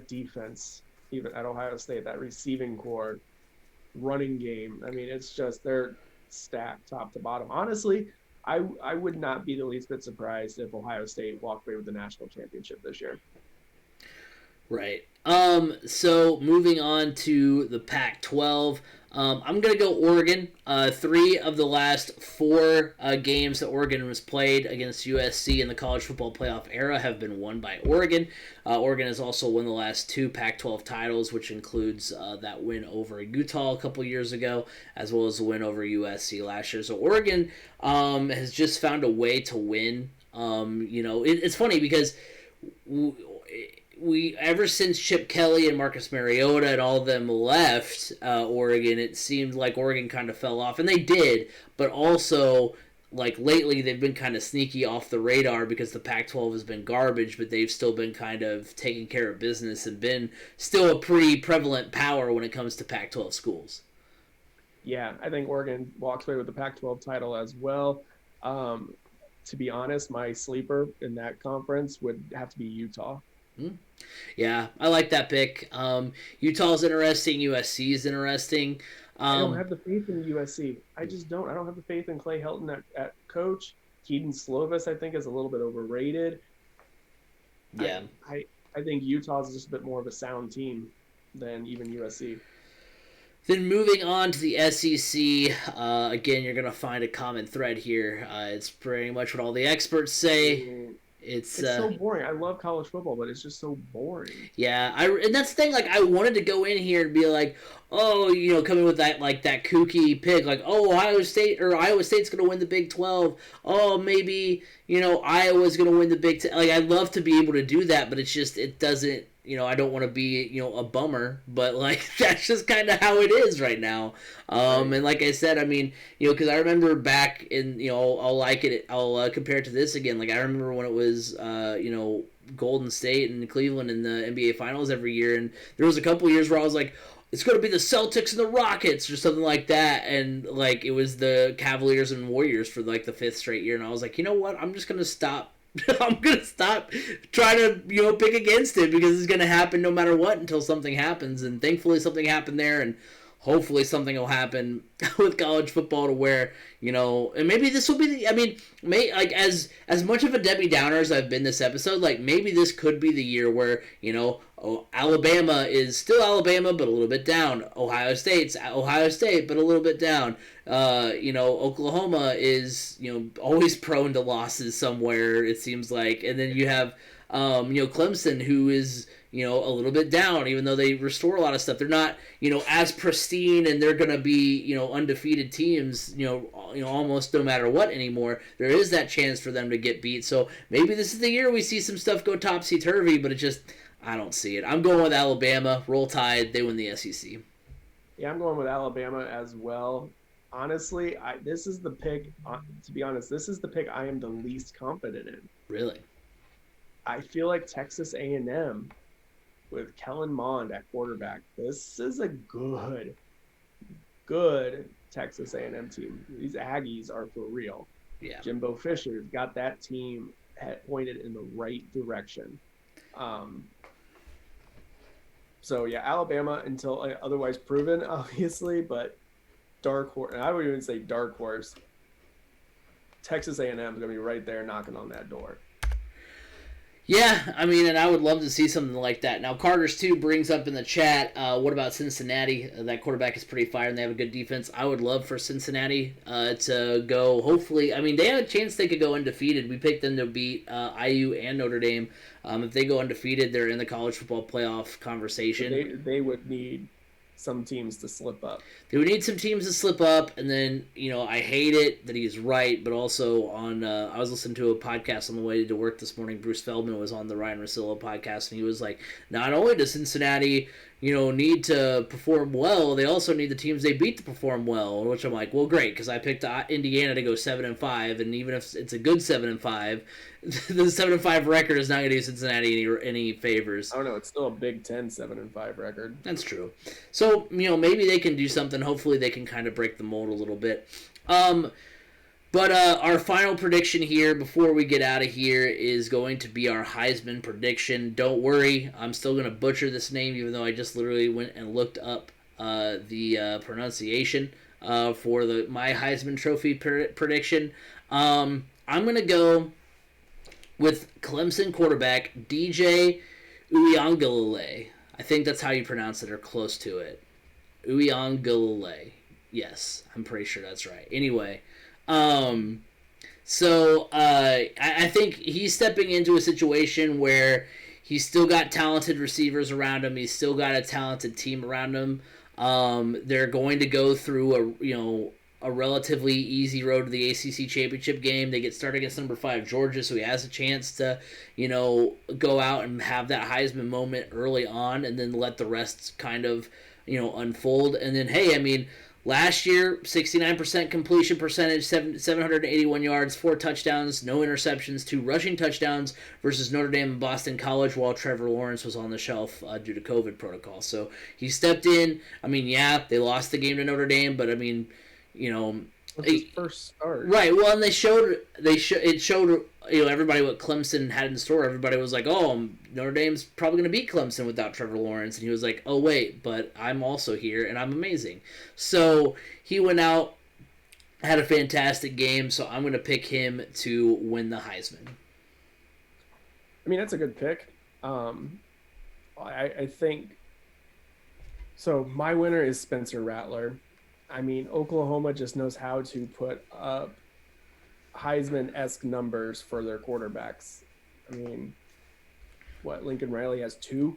defense, even at Ohio State, that receiving core, running game, it's just, they're stacked top to bottom. Honestly, I would not be the least bit surprised if Ohio State walked away with the national championship this year. Right. So moving on to the Pac-12, I'm gonna go Oregon. 3 of the last 4 games that Oregon has played against USC in the college football playoff era have been won by Oregon. Oregon has also won the last 2 Pac-12 titles, which includes that win over Utah a couple years ago, as well as the win over USC last year. So Oregon has just found a way to win. It's funny because we ever since Chip Kelly and Marcus Mariota and all of them left Oregon, it seemed like Oregon kind of fell off, and they did. But also, like lately, they've been kind of sneaky off the radar because the Pac-12 has been garbage, but they've still been kind of taking care of business and been still a pretty prevalent power when it comes to Pac-12 schools. Yeah, I think Oregon walks away with the Pac-12 title as well. To be honest, my sleeper in that conference would have to be Utah. Yeah, I like that pick. Utah's interesting. USC is interesting. I don't have the faith in USC. I just don't. I don't have the faith in Clay Helton at coach. Keaton Slovis, I think, is a little bit overrated. Yeah. I think Utah's just a bit more of a sound team than even USC. Then moving on to the SEC, again, you're going to find a common thread here. It's pretty much what all the experts say. It's so boring. I love college football, but it's just so boring. Yeah, and that's the thing. Like, I wanted to go in here and be like, oh, coming with that that kooky pick, like, oh, Iowa State's going to win the Big 12. Oh, maybe Iowa's going to win the Big 10. Like, I'd love to be able to do that, but it doesn't. I don't want to be, a bummer, but, like, that's just kind of how it is right now. And like I said, I mean, because I remember back in, I'll compare it to this again. Like, I remember when it was, Golden State and Cleveland in the NBA Finals every year, and there was a couple years where I was like, it's going to be the Celtics and the Rockets or something like that, and, like, it was the Cavaliers and Warriors for, like, the 5th straight year, and I was like, you know what, I'm just going to stop. I'm going to stop trying to, pick against it because it's going to happen no matter what until something happens. And thankfully something happened there, and hopefully something will happen with college football to where, and maybe this will be as much of a Debbie Downer as I've been this episode, like maybe this could be the year where, Alabama is still Alabama, but a little bit down. Ohio State's Ohio State, but a little bit down. Oklahoma is, always prone to losses somewhere, it seems like. And then you have, Clemson, who is, a little bit down, even though they restore a lot of stuff. They're not, as pristine, and they're going to be, undefeated teams, almost no matter what anymore. There is that chance for them to get beat. So maybe this is the year we see some stuff go topsy-turvy, but I don't see it. I'm going with Alabama. Roll Tide. They win the SEC. Yeah, I'm going with Alabama as well. Honestly, this is the pick. To be honest, this is the pick I am the least confident in. Really? I feel like Texas A&M with Kellen Mond at quarterback. This is a good Texas A&M team. These Aggies are for real. Yeah. Jimbo Fisher's got that team pointed in the right direction. So yeah, Alabama until otherwise proven, obviously, but dark horse. And I would even say dark horse. Texas A&M is going to be right there knocking on that door. Yeah, I mean, and I would love to see something like that. Now, Carter's 2 brings up in the chat, what about Cincinnati? That quarterback is pretty fire, and they have a good defense. I would love for Cincinnati to go, hopefully. I mean, they have a chance they could go undefeated. We picked them to beat IU and Notre Dame. If they go undefeated, they're in the college football playoff conversation. They would need some teams to slip up. They would need some teams to slip up, and then, I hate it that he's right, but also on, I was listening to a podcast on the way to work this morning. Bruce Feldman was on the Ryan Russillo podcast, and he was like, not only does Cincinnati, need to perform well, they also need the teams they beat to perform well, which I'm like, well, great, because I picked Indiana to go 7-5, and even if it's a good 7-5, the 7-5 record is not going to do Cincinnati any favors. I don't know. It's still a Big Ten 7-5 record. That's true. So, maybe they can do something. Hopefully they can kind of break the mold a little bit. But our final prediction here before we get out of here is going to be our Heisman prediction. Don't worry, I'm still going to butcher this name, even though I just literally went and looked up the pronunciation for my Heisman Trophy prediction. I'm going to go with Clemson quarterback DJ Uiagalelei. I think that's how you pronounce it, or close to it. Uiagalelei. Yes, I'm pretty sure that's right. Anyway, so I think he's stepping into a situation where he's still got talented receivers around him. He's still got a talented team around him. They're going to go through a relatively easy road to the ACC championship game. They get started against number 5 Georgia, so he has a chance to go out and have that Heisman moment early on, and then let the rest kind of unfold. And then last year, 69% completion percentage, 781 yards, 4 touchdowns, no interceptions, 2 rushing touchdowns versus Notre Dame and Boston College while Trevor Lawrence was on the shelf due to COVID protocol. So he stepped in. They lost the game to Notre Dame, but his first start. Right. Well, and it showed everybody what Clemson had in store. Everybody was like, "Oh, Notre Dame's probably going to beat Clemson without Trevor Lawrence," and he was like, "Oh wait, but I'm also here and I'm amazing." So he went out, had a fantastic game. So I'm going to pick him to win the Heisman. That's a good pick. I think so. My winner is Spencer Rattler. Oklahoma just knows how to put up Heisman-esque numbers for their quarterbacks. Lincoln Riley has 2?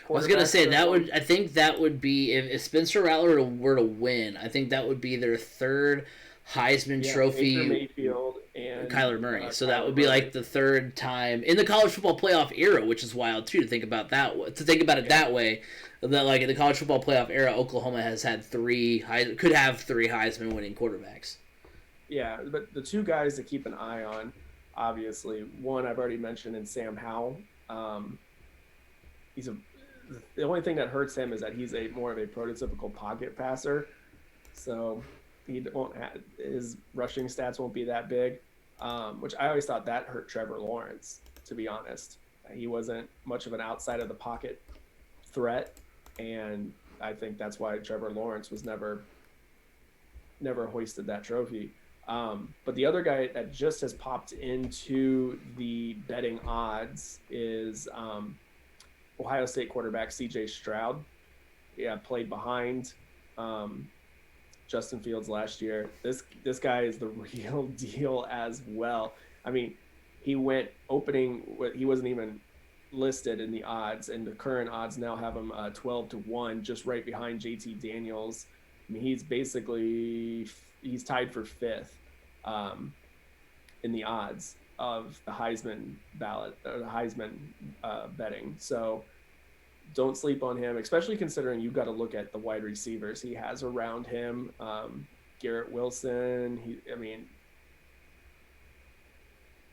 I was gonna say I think that would be if Spencer Rattler were to win. I think that would be their 3rd Heisman Trophy. Baker Mayfield and Kyler Murray. So that would be like the 3rd time in the college football playoff era, which is wild too to think about that. To think about it that way, that in the college football playoff era, Oklahoma has had could have 3 Heisman winning quarterbacks. Yeah, but the 2 guys to keep an eye on, obviously, one I've already mentioned in Sam Howell. The only thing that hurts him is that he's more of a prototypical pocket passer, so his rushing stats won't be that big, which I always thought that hurt Trevor Lawrence, to be honest. He wasn't much of an outside of the pocket threat, and I think that's why Trevor Lawrence was never hoisted that trophy. But the other guy that just has popped into the betting odds is Ohio State quarterback CJ Stroud. Yeah, played behind Justin Fields last year. This guy is the real deal as well. He went opening. He wasn't even listed in the odds, and the current odds now have him 12-1, just right behind JT Daniels. He's tied for 5th in the odds of the Heisman ballot, or the Heisman betting. So don't sleep on him, especially considering you've got to look at the wide receivers he has around him. Garrett Wilson,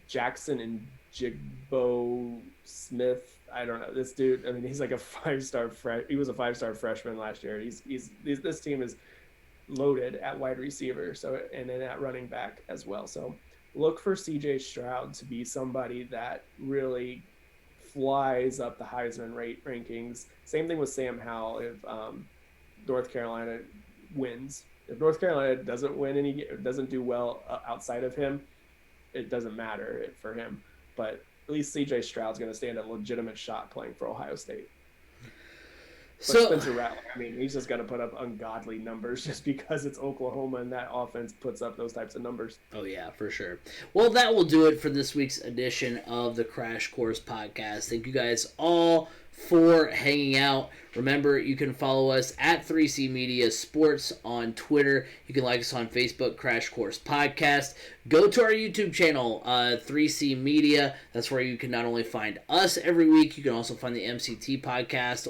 Jackson and Jigbo Smith. I don't know this dude. He's like a 5-star he was a 5-star freshman last year. This team is loaded at wide receiver, and then at running back as well. So look for CJ Stroud to be somebody that really flies up the Heisman rankings. Same thing with Sam Howell. If North Carolina wins, if North Carolina doesn't do well outside of him, it doesn't matter for him. But at least CJ Stroud's going to stand a legitimate shot playing for Ohio State. But Spencer Rattler, he's just going to put up ungodly numbers just because it's Oklahoma and that offense puts up those types of numbers. Oh, yeah, for sure. Well, that will do it for this week's edition of the Crash Course Podcast. Thank you guys all for hanging out. Remember, you can follow us at 3C Media Sports on Twitter. You can like us on Facebook, Crash Course Podcast. Go to our YouTube channel, 3C Media. That's where you can not only find us every week, you can also find the MCT podcast,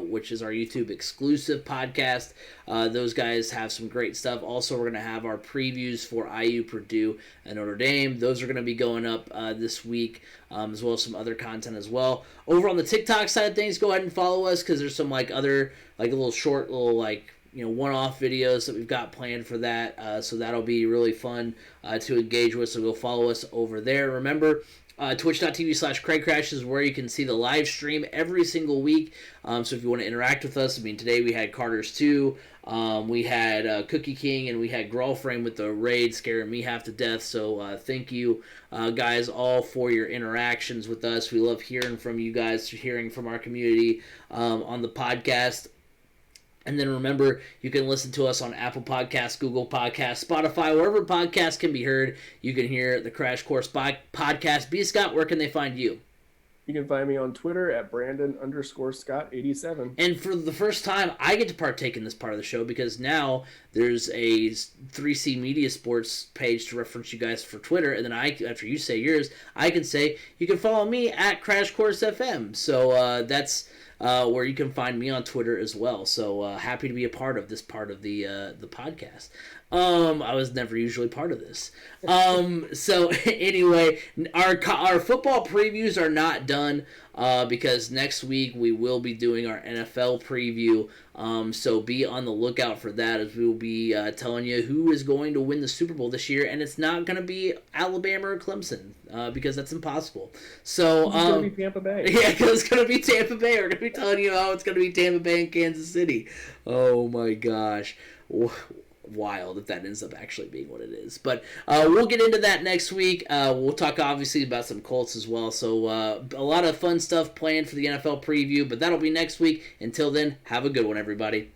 which is our YouTube exclusive podcast. Those guys have some great stuff. Also, we're going to have our previews for IU, Purdue, and Notre Dame. Those are going to be going up this week, as well as some other content as well. Over on the TikTok side of things, go ahead and follow us because there's some other a little short one-off videos that we've got planned for that. So that'll be really fun to engage with. So go follow us over there. Remember, twitch.tv/CraigCrash is where you can see the live stream every single week. So if you want to interact with us, today we had Carter's 2, we had Cookie King, and we had Grawlframe with the raid scaring me half to death. So thank you, guys, all for your interactions with us. We love hearing from you guys, hearing from our community on the podcast. And then remember, you can listen to us on Apple Podcasts, Google Podcasts, Spotify, wherever podcasts can be heard. You can hear the Crash Course podcast. B. Scott, where can they find you? You can find me on Twitter at Brandon_Scott87. And for the first time, I get to partake in this part of the show because now there's a 3C Media Sports page to reference you guys for Twitter. And then after you say yours, I can say you can follow me at Crash Course FM. So that's where you can find me on Twitter as well. So happy to be a part of this part of the podcast. I was never usually part of this. So anyway, our football previews are not done because next week we will be doing our NFL preview. So be on the lookout for that, as we will be telling you who is going to win the Super Bowl this year, and it's not going to be Alabama or Clemson because that's impossible. So it's going to be Tampa Bay. Yeah, because it's going to be Tampa Bay. We're going to be telling you how it's going to be Tampa Bay and Kansas City. Oh my gosh. Wild if that ends up actually being what it is. But we'll get into that next week. We'll talk obviously about some Colts as well. So a lot of fun stuff planned for the NFL preview, but that'll be next week. Until then, have a good one, everybody.